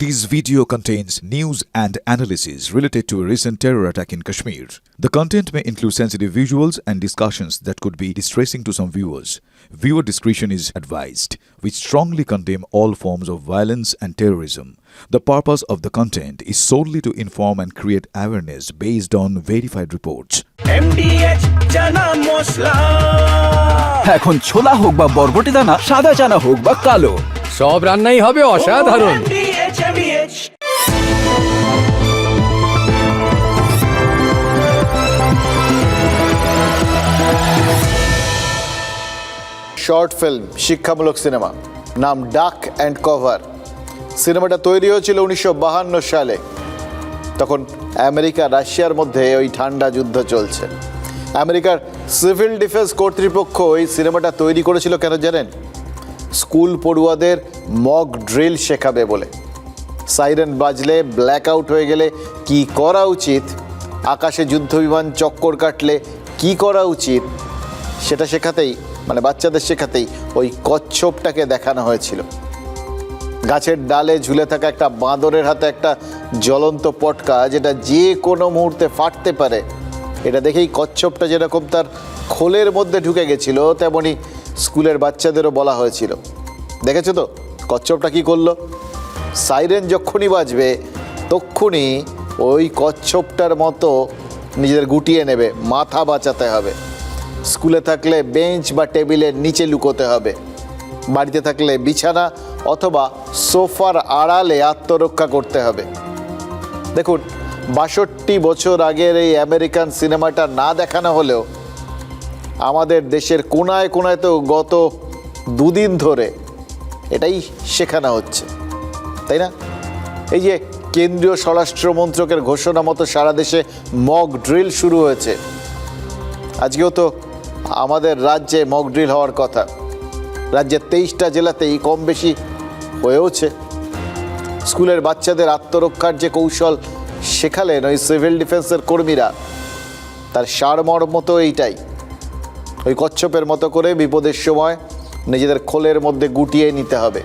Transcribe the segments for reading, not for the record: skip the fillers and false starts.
This video contains news and analysis related to a recent terror attack in Kashmir. The content may include sensitive visuals and discussions that could be distressing to some viewers. Viewer discretion is advised. We strongly condemn all forms of violence and terrorism. The purpose of the content is solely to inform and create awareness based on verified reports. MDH chana masala এখন ছোলা হোক বা বরবটি দানা, সাদা চানা হোক বা কালো, সব রান্নাই হবে অসাধারণ। MDH শর্ট ফিল্ম শিক্ষামূলক সিনেমা, নাম ডাক অ্যান্ড কভার। সিনেমাটা তৈরি হয়েছিল 1952 সালে। তখন আমেরিকা রাশিয়ার মধ্যে ওই ঠান্ডা যুদ্ধ চলছে। আমেরিকার সিভিল ডিফেন্স কর্তৃপক্ষ এই সিনেমাটা তৈরি করেছিল কেন জানেন? স্কুল পড়ুয়াদের মক ড্রিল শেখাবে বলে। সাইরেন বাজলে, ব্ল্যাক আউট হয়ে গেলে কি করা উচিত, আকাশে যুদ্ধবিমান চক্কর কাটলে কি করা উচিত, সেটা শেখাতেই, মানে বাচ্চাদের শেখাতেই ওই কচ্ছপটাকে দেখানো হয়েছিল। গাছের ডালে ঝুলে থাকা একটা বাঁদরের হাতে একটা জ্বলন্ত পটকা, যেটা যে কোনো মুহূর্তে ফাটতে পারে। এটা দেখেই কচ্ছপটা যেরকম তার খোলের মধ্যে ঢুকে গেছিল, তেমনি স্কুলের বাচ্চাদেরও বলা হয়েছিল। দেখেছো তো কচ্ছপটা কি করলো? সাইরেন যখনই বাজবে তক্ষুনি ওই কচ্ছপটার মতো নিজেদের গুটিয়ে নেবে, মাথা বাঁচাতে হবে। স্কুলে থাকলে বেঞ্চ বা টেবিলের নিচে লুকোতে হবে, বাড়িতে থাকলে বিছানা অথবা সোফার আড়ালে আত্মরক্ষা করতে হবে। দেখুন, 62 বছর আগের এই আমেরিকান সিনেমাটা না দেখানো হলেও আমাদের দেশের কোনায় কোনায় তো গত দুদিন ধরে এটাই শেখানো হচ্ছে, তাই না? এই যে কেন্দ্রীয় স্বরাষ্ট্র মন্ত্রকের ঘোষণা মতো সারা দেশে মক ড্রিল শুরু হয়েছে। আজকেও তো আমাদের রাজ্যে মক ড্রিল হওয়ার কথা। রাজ্যের 23টা জেলাতেই কম বেশি হয়েওছে। স্কুলের বাচ্চাদের আত্মরক্ষার যে কৌশল শেখালেন ওই সিভিল ডিফেন্সের কর্মীরা, তার সারমর্ম তো এইটাই। ওই কচ্ছপের মতো করে বিপদের সময় নিজেদের খোলের মধ্যে গুটিয়ে নিতে হবে,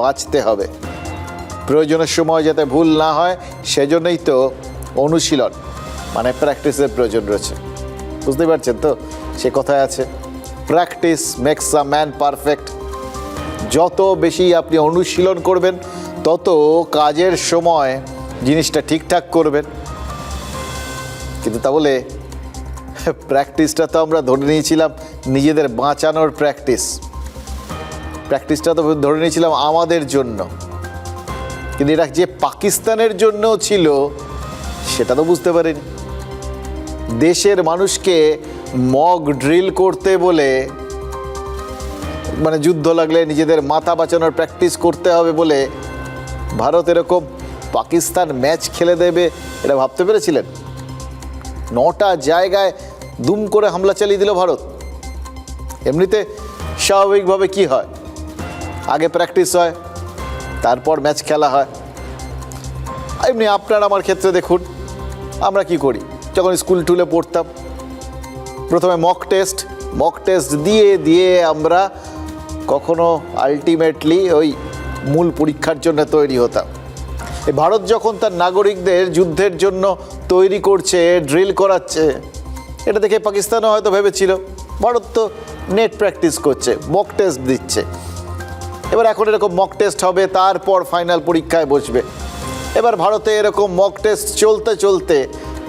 বাঁচতে হবে। প্রয়োজনের সময় যাতে ভুল না হয় সেজন্যই তো অনুশীলন, মানে প্র্যাকটিসের প্রয়োজন রয়েছে। বুঝতে পারছেন তো, সে কথায় আছে, practice makes a man perfect. যত বেশি আপনি অনুশীলন করবেন তত কাজের সময় জিনিসটা ঠিকঠাক করবেন। কিন্তু তা বলে প্র্যাকটিসটা তো আমরা ধরে নিয়েছিলাম নিজেদের বাঁচানোর প্র্যাকটিসটা তো ধরে নিয়েছিলাম আমাদের জন্য, কিন্তু এটা যে পাকিস্তানের জন্য ছিল সেটা তো বুঝতে পারিনি। দেশের মানুষকে মক ড্রিল করতে বলে, মানে যুদ্ধ লাগলে নিজেদের মাথা বাঁচানোর প্র্যাকটিস করতে হবে বলে ভারত এরকম পাকিস্তান ম্যাচ খেলে দেবে, এটা ভাবতে পেরেছিলেন? 9টা জায়গায় দুম করে হামলা চালিয়ে দিল ভারত। এমনিতে স্বাভাবিকভাবে কি হয়, আগে প্র্যাকটিস হয়, তারপর ম্যাচ খেলা হয়। এমনি আপনার আমার ক্ষেত্রে দেখুন, আমরা কি করি, যখন স্কুল টুলে পড়তাম প্রথমে মক টেস্ট দিয়ে দিয়ে আমরা কখনো আলটিমেটলি ওই মূল পরীক্ষার জন্য তৈরি হতাম। এই ভারত যখন তার নাগরিকদের যুদ্ধের জন্য তৈরি করছে, ড্রিল করাচ্ছে, এটা দেখে পাকিস্তানও হয়তো ভেবেছিল ভারত তো নেট প্র্যাকটিস করছে, মক টেস্ট দিচ্ছে। এবার এখন এরকম মক টেস্ট হবে, তারপর ফাইনাল পরীক্ষায় বসবে। এবার ভারতে এরকম মক টেস্ট চলতে চলতে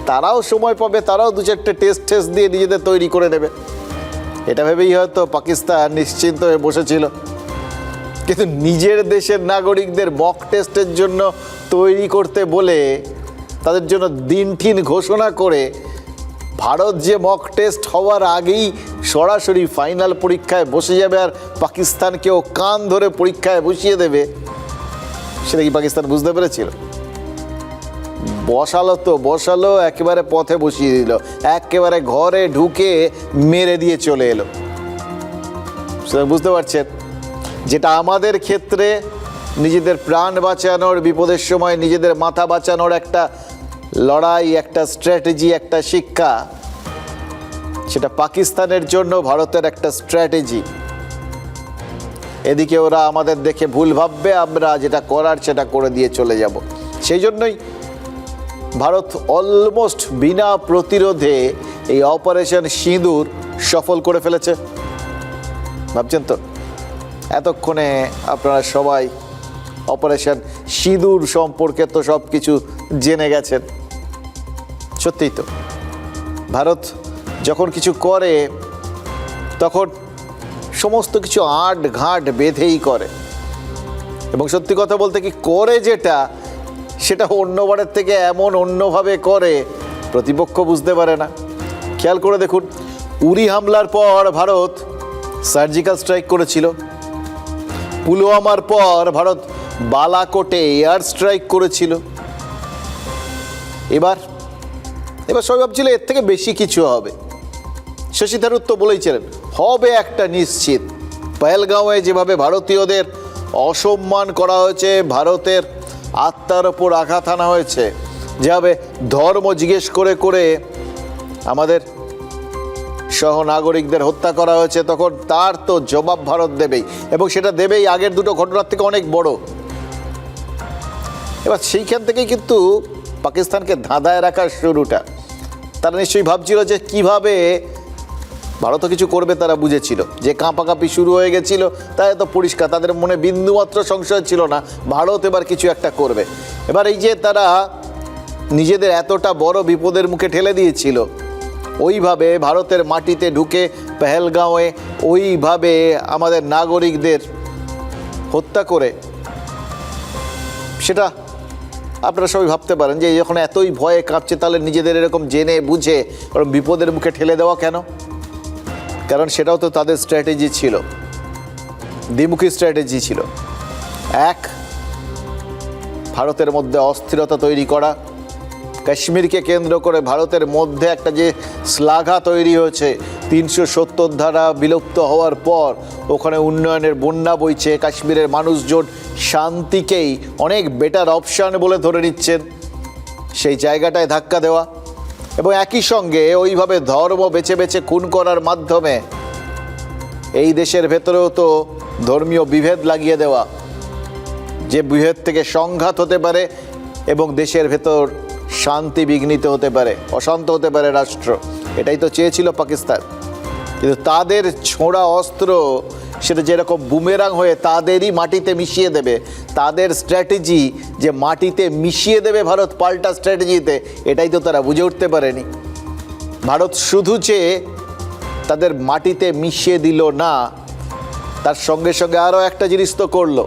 তারাও সময় পাবে, তারাও 2-4টে টেস্ট দিয়ে নিজেদের তৈরি করে নেবে। এটা ভেবেই হয়তো পাকিস্তান নিশ্চিন্ত হয়ে বসেছিল। কিন্তু নিজের দেশের নাগরিকদের মক টেস্টের জন্য তৈরি করতে বলে তাদের জন্য দিন ঠিন ঘোষণা করে ভারত যে মক টেস্ট হওয়ার আগেই সরাসরি ফাইনাল পরীক্ষায় বসে যাবে আর পাকিস্তানকেও কান ধরে পরীক্ষায় বসিয়ে দেবে, সেটা কি পাকিস্তান বুঝতে পেরেছিল? বসালো একেবারে পথে বসিয়ে দিল, একেবারে ঘরে ঢুকে মেরে দিয়ে চলে এলো। সেটা বুঝতে পারছেন, যেটা আমাদের ক্ষেত্রে নিজেদের প্রাণ বাঁচানোর, বিপদের সময় নিজেদের মাথা বাঁচানোর একটা লড়াই, একটা স্ট্র্যাটেজি, একটা শিক্ষা, সেটা পাকিস্তানের জন্য ভারতের একটা স্ট্র্যাটেজি। এদিকে ওরা আমাদের দেখে ভুল ভাববে, আমরা যেটা করার সেটা করে দিয়ে চলে যাব। সেই জন্যই ভারত অলমোস্ট বিনা প্রতিরোধে এই অপারেশন সিঁদুর সফল করে ফেলেছে। ভাবছেন তো এতক্ষণে আপনারা সবাই অপারেশন সিঁদুর সম্পর্কে তো সব কিছু জেনে গেছেন। সত্যিই তো ভারত যখন কিছু করে তখন সমস্ত কিছু আট ঘাট বেঁধেই করে, এবং সত্যি কথা বলতে কি করে যেটা সেটা অন্যবারের থেকে এমন অন্যভাবে করে প্রতিপক্ষ বুঝতে পারে না। খেয়াল করে দেখুন, উরি হামলার পর ভারত সার্জিক্যাল স্ট্রাইক করেছিল, পুলওয়ামার পর ভারত বালাকোটে এয়ার স্ট্রাইক করেছিল। এবার সবাই ভাবছিল এর থেকে বেশি কিছু হবে। শশী থারুর তো বলেইছিলেন হবে একটা নিশ্চিত। পহেলগাঁওয়ে যেভাবে ভারতীয়দের অসম্মান করা হয়েছে, ভারতের আত্মার ওপর আঘাত আনা হয়েছে, যেভাবে ধর্ম জিজ্ঞেস করে করে আমাদের সহনাগরিকদের হত্যা করা হয়েছে, তখন তার তো জবাব ভারত দেবেই, এবং সেটা দেবেই আগের দুটো ঘটনার থেকে অনেক বড়। এবার সেইখান থেকেই কিন্তু পাকিস্তানকে ধাঁধায় রাখার শুরুটা। তারা নিশ্চয়ই ভাবছিল যে কিভাবে ভারতও কিছু করবে, তারা বুঝেছিল যে কাঁপাকাঁপি শুরু হয়ে গেছিল, তাই তো পরিষ্কার তাদের মনে বিন্দুমাত্র সংশয় ছিল না ভারত এবার কিছু একটা করবে। এবার এই যে তারা নিজেদের এতটা বড় বিপদের মুখে ঠেলে দিয়েছিল, ওইভাবে ভারতের মাটিতে ঢুকে পেহেলগাঁওয়ে ওইভাবে আমাদের নাগরিকদের হত্যা করে, সেটা আপনারা সবাই ভাবতে পারেন যে যখন এতই ভয়ে কাঁপছে তাহলে নিজেদের এরকম জেনে বুঝে বিপদের মুখে ঠেলে দেওয়া কেন? কারণ সেটাও তো তাদের স্ট্র্যাটেজি ছিল, দ্বিমুখী স্ট্র্যাটেজি ছিল। এক, ভারতের মধ্যে অস্থিরতা তৈরি করা, কাশ্মীরকে কেন্দ্র করে ভারতের মধ্যে একটা যে শ্লাঘা তৈরি হয়েছে, 370 ধারা বিলুপ্ত হওয়ার পর ওখানে উন্নয়নের বন্যা বইছে, কাশ্মীরের মানুষজন শান্তিকেই অনেক বেটার অপশান বলে ধরে নিচ্ছেন, সেই জায়গাটায় ধাক্কা দেওয়া, এবং একই সঙ্গে ওইভাবে ধর্ম বেছে বেছে খুন করার মাধ্যমে এই দেশের ভেতরেও তো ধর্মীয় বিভেদ লাগিয়ে দেওয়া, যে বিভেদ থেকে সংঘাত হতে পারে এবং দেশের ভেতর শান্তি বিঘ্নিত হতে পারে, অশান্ত হতে পারে রাষ্ট্র। এটাই তো চেয়েছিল পাকিস্তান, কিন্তু তাদের ছোঁড়া অস্ত্র সেটা যেরকম বুমেরাং হয়ে তাদেরই মাটিতে মিশিয়ে দেবে, তাদের স্ট্র্যাটেজি যে মাটিতে মিশিয়ে দেবে ভারত পাল্টা স্ট্র্যাটেজিতে, এটাই তো তারা বুঝে উঠতে পারেনি। ভারত শুধু যে তাদের মাটিতে মিশিয়ে দিল না, তার সঙ্গে সঙ্গে আরও একটা জিনিস তো করলো,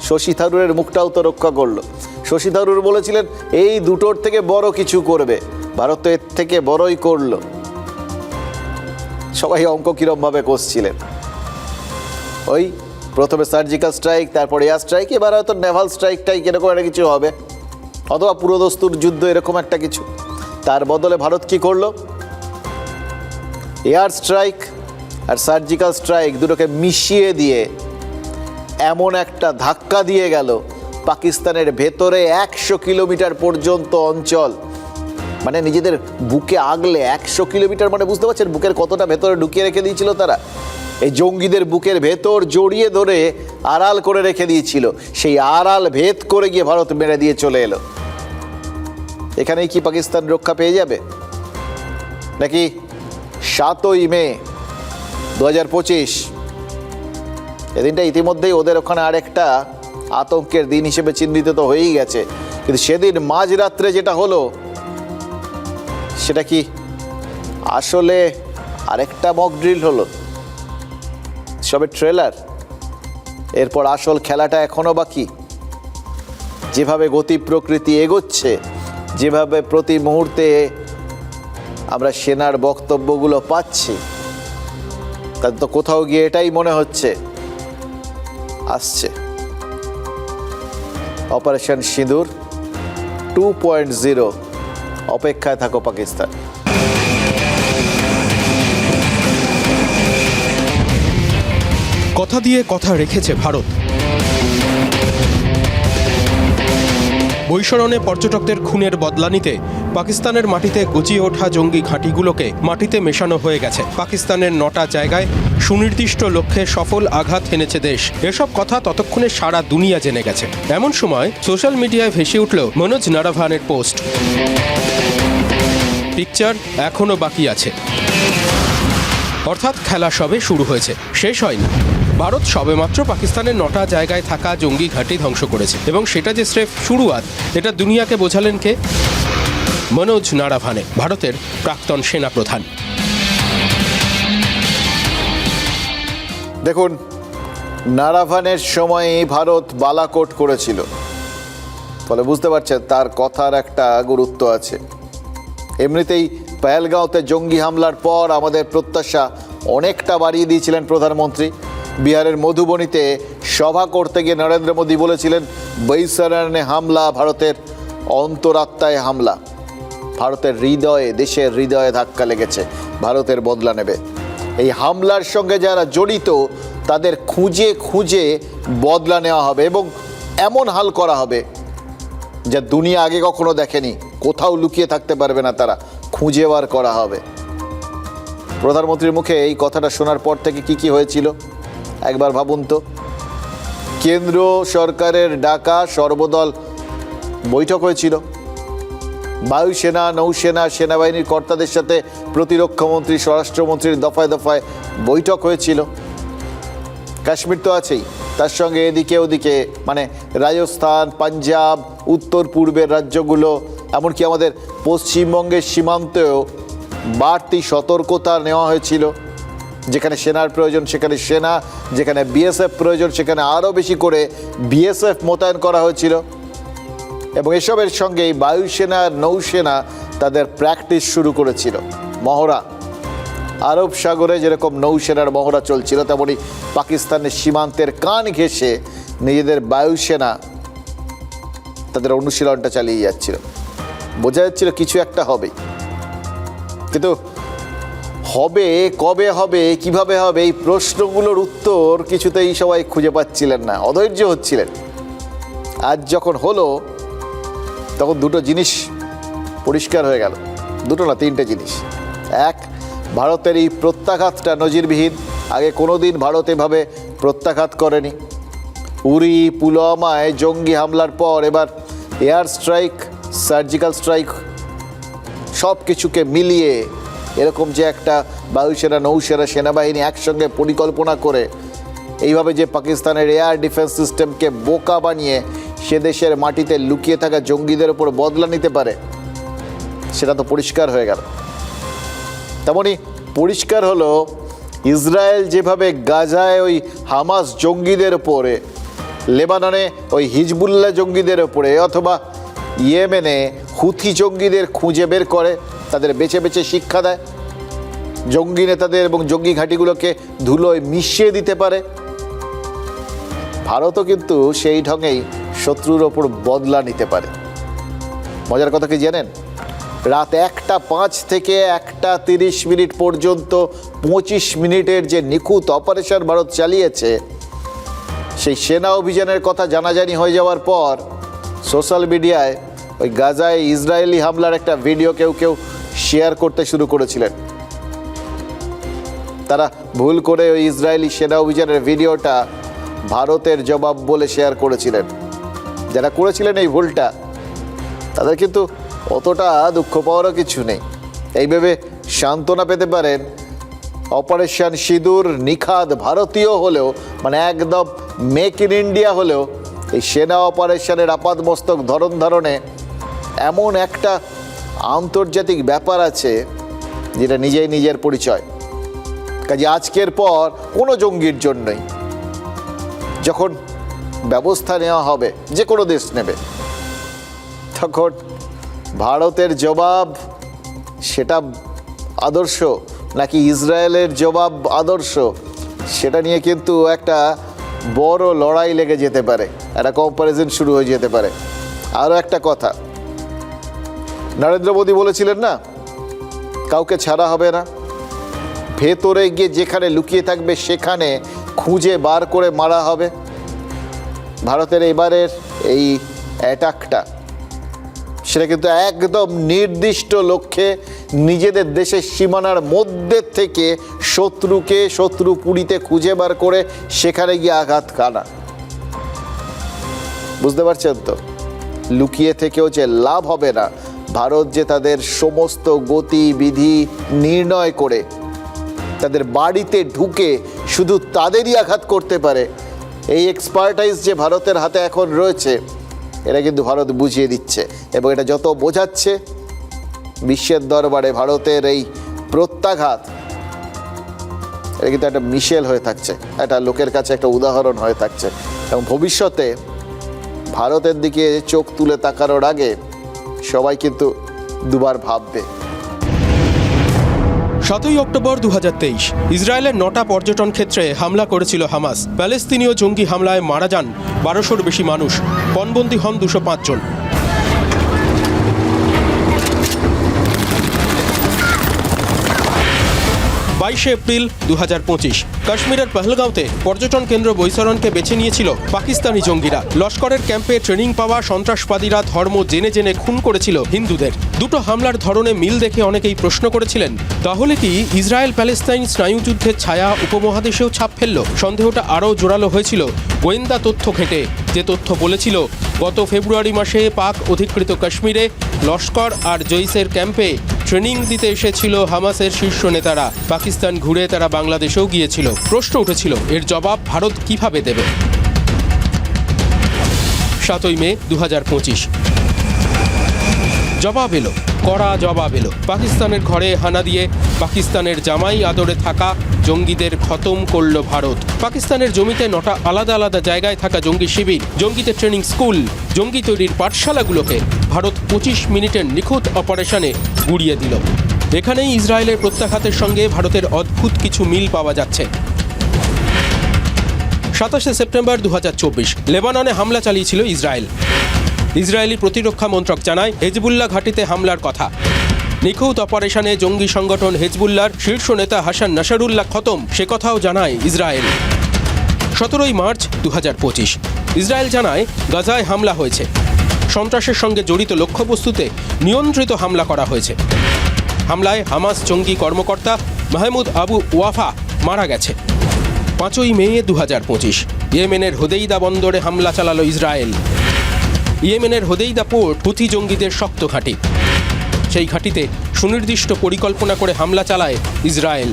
শশী থারুরের মুখটাও তো রক্ষা করলো। শশী থারুর বলেছিলেন এই দুটোর থেকে বড় কিছু করবে, ভারত তো এর থেকে বড়ই করলো। সবাই অঙ্ক কীরমভাবে কষছিলেন, ওই প্রথমে সার্জিক্যাল স্ট্রাইক, তারপর এয়ার স্ট্রাইক, এবার হয়তো নেভাল স্ট্রাইক টাইক এরকম একটা কিছু হবে, অথবা পুরোদস্তুর যুদ্ধ এরকম একটা কিছু। তার বদলে ভারত কি করলো? এয়ার স্ট্রাইক আর সার্জিক্যাল স্ট্রাইক দুটোকে মিশিয়ে দিয়ে এমন একটা ধাক্কা দিয়ে গেল পাকিস্তানের ভেতরে 100 কিলোমিটার পর্যন্ত অঞ্চল, মানে নিজেদের বুকে আগলে 100 কিলোমিটার, মানে বুঝতে পারছেন বুকের কতটা ভেতরে ঢুকিয়ে রেখে দিয়েছিল তারা। এই জঙ্গিদের বুকের ভেতর জড়িয়ে ধরে আড়াল করে রেখে দিয়েছিল, সেই আড়াল ভেদ করে গিয়ে ভারত মেরে দিয়ে চলে এলো। এখানেই কি পাকিস্তান রক্ষা পেয়ে যাবে? নাকি 7ই মে 2025 এদিনটা ইতিমধ্যেই ওদের ওখানে আরেকটা আতঙ্কের দিন হিসেবে চিহ্নিত তো হয়েই গেছে, কিন্তু সেদিন মাঝরাত্রে যেটা হলো সেটা কি আসলে আরেকটা মক ড্রিল হলো? সবে ট্রেলার, এরপর আসল খেলাটা এখনো বাকি। যেভাবে গতি প্রকৃতি এগোচ্ছে, যেভাবে প্রতি মুহূর্তে আমরা সেনার বক্তব্যগুলো পাচ্ছি, তাদের তো কোথাও গিয়ে এটাই মনে হচ্ছে আসছে অপারেশন সিঁদুর 2.0। অপেক্ষায় থাকো পাকিস্তান। কথা দিয়ে কথা রেখেছে ভারত। বৈশরণে পর্যটকদের খুনের বদলা নিতে পাকিস্তানের মাটিতে গজিয়ে ওঠা জঙ্গি ঘাঁটিগুলোকে মাটিতে মেশানো হয়ে গেছে। পাকিস্তানের 9টা জায়গায় সুনির্দিষ্ট লক্ষ্যে সফল আঘাত হেনেছে দেশ। এসব কথা ততক্ষণে সারা দুনিয়া জেনে গেছে। এমন সময় সোশ্যাল মিডিয়ায় ভেসে উঠল মনোজ নারাভানের পোস্ট। পিকচার এখনো বাকি আছে, অর্থাৎ খেলা সবে শুরু হয়েছে, শেষ হয়নি। ভারত সবেমাত্র পাকিস্তানের 9টা জায়গায় থাকা জঙ্গি ঘাঁটি ধ্বংস করেছে এবং সেটা যে স্রেফ শুরুয়াত, এটা দুনিয়াকে বোঝালেন কে? মনোজ নারাভানে, ভারতের প্রাক্তন সেনাপ্রধান। দেখুন, নারাভানের সময়ে ভারত বালাকোট করেছিল, ফলে বুঝতে পারছেন তার কথার একটা গুরুত্ব আছে। এমনিতেই পেহেলগাঁওতে জঙ্গি হামলার পর আমাদের প্রত্যাশা অনেকটা বাড়িয়ে দিয়েছিলেন প্রধানমন্ত্রী। বিহারের মধুবনীতে সভা করতে গিয়ে নরেন্দ্র মোদী বলেছিলেন, বৈশরণে হামলা ভারতের অন্তরাত্মায় হামলা, ভারতের হৃদয়ে, দেশের হৃদয়ে ধাক্কা লেগেছে, ভারতের বদলা নেবে। এই হামলার সঙ্গে যারা জড়িত তাদের খুঁজে খুঁজে বদলা নেওয়া হবে এবং এমন হাল করা হবে যা দুনিয়া আগে কখনো দেখেনি। কোথাও লুকিয়ে থাকতে পারবে না তারা, খুঁজে বার করা হবে। প্রধানমন্ত্রীর মুখে এই কথাটা শোনার পর থেকে কি হয়েছিল একবার ভাবুন তো। কেন্দ্র সরকারের ডাকা সর্বদল বৈঠক হয়েছিল, বায়ুসেনা, নৌসেনা, সেনাবাহিনীর কর্তাদের সাথে প্রতিরক্ষামন্ত্রী, স্বরাষ্ট্রমন্ত্রীর দফায় দফায় বৈঠক হয়েছিল। কাশ্মীর তো আছেই, তার সঙ্গে এদিকে ওদিকে মানে রাজস্থান, পাঞ্জাব, উত্তর পূর্বের রাজ্যগুলো, এমনকি আমাদের পশ্চিমবঙ্গের সীমান্তেও বাড়তি সতর্কতা নেওয়া হয়েছিল। যেখানে সেনার প্রয়োজন সেখানে সেনা, যেখানে বিএসএফ প্রয়োজন সেখানে আরও বেশি করে বিএসএফ মোতায়েন করা হয়েছিল। এবং এসবের সঙ্গেই বায়ুসেনা, নৌসেনা তাদের প্র্যাকটিস শুরু করেছিল। মহড়া, আরব সাগরে যেরকম নৌসেনার মহড়া চলছিল, তেমনই পাকিস্তানের সীমান্তের কান ঘেঁষে নিজেদের বায়ুসেনা তাদের অনুশীলনটা চালিয়ে যাচ্ছিল। বোঝা যাচ্ছিল কিছু একটা হবে, কিন্তু হবে, কবে হবে, কিভাবে হবে, এই প্রশ্নগুলোর উত্তর কিছুতেই সবাই খুঁজে পাচ্ছিলেন না, অধৈর্য হচ্ছিলেন। আজ যখন হলো তখন দুটো জিনিস পরিষ্কার হয়ে গেল, দুটো না, তিনটে জিনিস। এক, ভারতের এই প্রত্যাঘাতটা নজিরবিহীন, আগে কোনোদিন ভারত এভাবে প্রত্যাঘাত করেনি। উরি, পুলওয়ামায় জঙ্গি হামলার পর এবার এয়ার স্ট্রাইক, সার্জিক্যাল স্ট্রাইক, সব কিছুকে মিলিয়ে এরকম যে একটা বায়ুসেনা, নৌসেনা, সেনাবাহিনী একসঙ্গে পরিকল্পনা করে এইভাবে যে পাকিস্তানের এয়ার ডিফেন্স সিস্টেমকে বোকা বানিয়ে সে দেশের মাটিতে লুকিয়ে থাকা জঙ্গিদের ওপর বদলা নিতে পারে, সেটা তো পরিষ্কার হয়ে গেল। তেমনি পরিষ্কার হলো ইসরায়েল যেভাবে গাজায় ওই হামাস জঙ্গিদের ওপরে, লেবাননে ওই হিজবুল্লাহ জঙ্গিদের ওপরে, অথবা ইয়েমেনে হুথি জঙ্গিদের খুঁজে বের করে তাদের বেছে বেছে শিক্ষা দেয়, জঙ্গি নেতাদের এবং জঙ্গি ঘাঁটিগুলোকে ধুলোয় মিশিয়ে দিতে পারে, ভারতও কিন্তু সেই ঢঙেই শত্রুর ওপর বদলা নিতে পারে। মজার কথা কি জানেন? রাত 1:05 থেকে 1:30 পর্যন্ত 25 মিনিটের যে নিখুঁত অপারেশন ভারত চালিয়েছে, সেই সেনা অভিযানের কথা জানাজানি হয়ে যাওয়ার পর সোশ্যাল মিডিয়ায় ওই গাজায় ইসরায়েলি হামলার একটা ভিডিও কেউ শেয়ার করতে শুরু করেছিলেন। তারা ভুল করে ওই ইসরায়েলি সেনা অভিযানের ভিডিওটা ভারতের জবাব বলে শেয়ার করেছিলেন। যারা করেছিলেন এই ভুলটা, তাদের কিন্তু অতটা দুঃখ পাওয়ারও কিছু নেই। এই ভেবে সান্ত্বনা পেতে পারেন, অপারেশন সিঁদুর নিখাদ ভারতীয় হলেও, মানে একদম মেক ইন ইন্ডিয়া হলেও, এই সেনা অপারেশনের আপাদমস্তক ধরন ধারণে এমন একটা আন্তর্জাতিক ব্যাপার আছে যেটা নিজেই নিজের পরিচয়। কাজে আজকের পর কোনো জঙ্গির জন্যই যখন ব্যবস্থা নেওয়া হবে, যে কোনো দেশ নেবে, তখন ভারতের জবাব সেটা আদর্শ নাকি ইসরায়েলের জবাব আদর্শ, সেটা নিয়ে কিন্তু একটা বড় লড়াই লেগে যেতে পারে, একটা কম্প্যারিজন শুরু হয়ে যেতে পারে। আরও একটা কথা, নরেন্দ্র মোদী বলেছিলেন না, কাউকে ছাড়া হবে না, ভেতরে গিয়ে যেখানে লুকিয়ে থাকবে সেখানে খুঁজে বার করে মারা হবে। ভারতের এবারের এই অ্যাটাকটা সেটা কিন্তু একদম নির্দিষ্ট লক্ষ্যে নিজেদের দেশের সীমানার মধ্যে থেকে শত্রু পুরীতে খুঁজে বার করে সেখানে গিয়ে আঘাত কানা। বুঝতে পারছেন তো? লুকিয়ে থেকেও যে লাভ হবে না, ভারত যে তাদের সমস্ত গতিবিধি নির্ণয় করে তাদের বাড়িতে ঢুকে শুধু তাদেরই আঘাত করতে পারে, এই এক্সপার্টাইজ যে ভারতের হাতে এখন রয়েছে, এটা কিন্তু ভারত বুঝিয়ে দিচ্ছে। এবং এটা যত বোঝাচ্ছে, বিশ্বের দরবারে ভারতের এই প্রত্যাঘাত এটা কিন্তু একটা মিশেল হয়ে থাকছে, একটা লোকের কাছে একটা উদাহরণ হয়ে থাকছে। এবং ভবিষ্যতে ভারতের দিকে চোখ তুলে তাকানোর আগে সবাই কিন্তু দুবার ভাববে। 7ই অক্টোবর 2023 ইসরায়েলের 9টা পর্যটন ক্ষেত্রে হামলা করেছিল হামাস। প্যালেস্তিনীয় জঙ্গি হামলায় মারা যান 1200-র বেশি মানুষ, পণবন্দী হন 205 জন। 22 এপ্রিল 2025 কাশ্মীরের পহলগাঁওতে পর্যটন কেন্দ্র বৈতরণকে বেছে নিয়েছিল পাকিস্তানি জঙ্গিরা। লস্করের ক্যাম্পে ট্রেনিং পাওয়া সন্ত্রাসবাদীরা ধর্ম জেনে জেনে খুন করেছিল হিন্দুদের। দুটো হামলার ধরনে মিল দেখে অনেকেই প্রশ্ন করেছিলেন, তাহলে কি ইসরায়েল প্যালেস্তাইন স্নায়ুযুদ্ধের ছায়া উপমহাদেশেও ছাপ ফেলল? সন্দেহটা আরও জোরালো হয়েছিল গোয়েন্দা তথ্য ঘেঁটে, যে তথ্য বলেছিল গত ফেব্রুয়ারি মাসে পাক অধিকৃত কাশ্মীরে লস্কর আর জৈসের ক্যাম্পে ট্রেনিং দিতে এসেছিল হামাসের শীর্ষ নেতারা। পাকিস্তান ঘুরে তারা বাংলাদেশেও গিয়েছিল। প্রশ্ন উঠেছিল, এর জবাব ভারত কিভাবে দেবে? 7ই মে 2025 জবাব এলো, কড়া জবাব এলো। পাকিস্তানের ঘরে হানা দিয়ে পাকিস্তানের জামাই আদরে থাকা জঙ্গিদের খতম করল ভারত। পাকিস্তানের জমিতে 9টা আলাদা আলাদা জায়গায় থাকা জঙ্গি শিবির, জঙ্গিদের ট্রেনিং স্কুল, জঙ্গি তৈরির পাঠশালাগুলোকে ভারত 25 মিনিটের নিখুঁত অপারেশনে গুড়িয়ে দিল। এখানেই ইসরায়েলের প্রত্যাঘাতের সঙ্গে ভারতের অদ্ভুত কিছু মিল পাওয়া যাচ্ছে। 27শে সেপ্টেম্বর 2024 লেবাননে হামলা চালিয়েছিল ইসরায়েল। ইসরায়েলি প্রতিরক্ষা মন্ত্রক জানায় হেজবুল্লাহ ঘাঁটিতে হামলার কথা। নিখুঁত অপারেশনে জঙ্গি সংগঠন হেজবুল্লাহর শীর্ষ নেতা হাসান নাসারুল্লাহ খতম, সে কথাও জানায় ইসরায়েল। 17ই মার্চ 2025 ইসরায়েল জানায় গাজায় হামলা হয়েছে। সন্ত্রাসের সঙ্গে জড়িত লক্ষ্যবস্তুতে নিয়ন্ত্রিত হামলা করা হয়েছে। হামলায় হামাস জঙ্গি কর্মকর্তা মাহমুদ আবু ওয়াফা মারা গেছে। 5ই মে 2025 ইয়েমেনের হোদেইদা বন্দরে হামলা চালালো ইসরায়েল। ইয়েমেনের হোদেইদা পোর্ট হুথি জঙ্গিদের শক্ত ঘাঁটি। সেই ঘাঁটিতে সুনির্দিষ্ট পরিকল্পনা করে হামলা চালায় ইসরায়েল।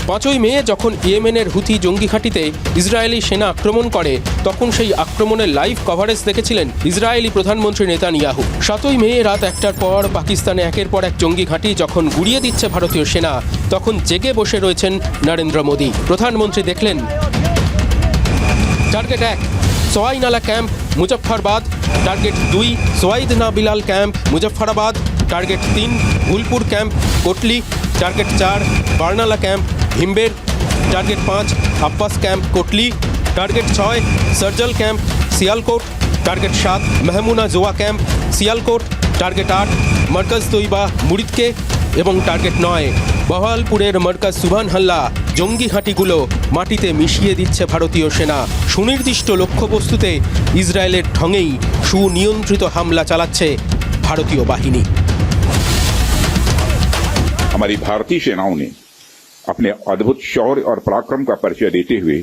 5ই মে যখন ইয়েমেনের হুথি জঙ্গি ঘাঁটিতে ইসরায়েলি সেনা আক্রমণ করে, তখন সেই আক্রমণের লাইভ কভারেজ দেখেছিলেন ইসরায়েলি প্রধানমন্ত্রী নেতানিয়াহু। 7ই মে রাত 1টার পর পাকিস্তানে একের পর এক জঙ্গি ঘাঁটি যখন গুড়িয়ে দিচ্ছে ভারতীয় সেনা, তখন জেগে বসে রয়েছেন নরেন্দ্র মোদী। প্রধানমন্ত্রী দেখলেন টার্গেট 1 সোয়াই নালা camp Muzaffarabad, target 2 Syedna Bilal camp Muzaffarabad, target 3 Gulpur camp Kotli, target 4 Barnala camp Bhimber, target 5 Abbas camp Kotli, target 6 Sarjal camp Sialkot, target 7 Mehmoona Joya camp Sialkot, target 8 Markaz তৈবা মুরিদকে এবং টার্গেট 9 বহালপুরের মার্কাজ সুবহানআল্লাহ। জঙ্গি ঘাঁটিগুলো মাটিতে মিশিয়ে দিচ্ছে ভারতীয় সেনা। সুনির্দিষ্ট লক্ষ্যবস্তুতে ইসরায়েলের ঢঙেই সুনিয়ন্ত্রিত হামলা চালাচ্ছে ভারতীয় বাহিনী। हमारी भारतीय सेनाओं ने अपने अद्भुत शौर्य और पराक्रम का परिचय देते हुए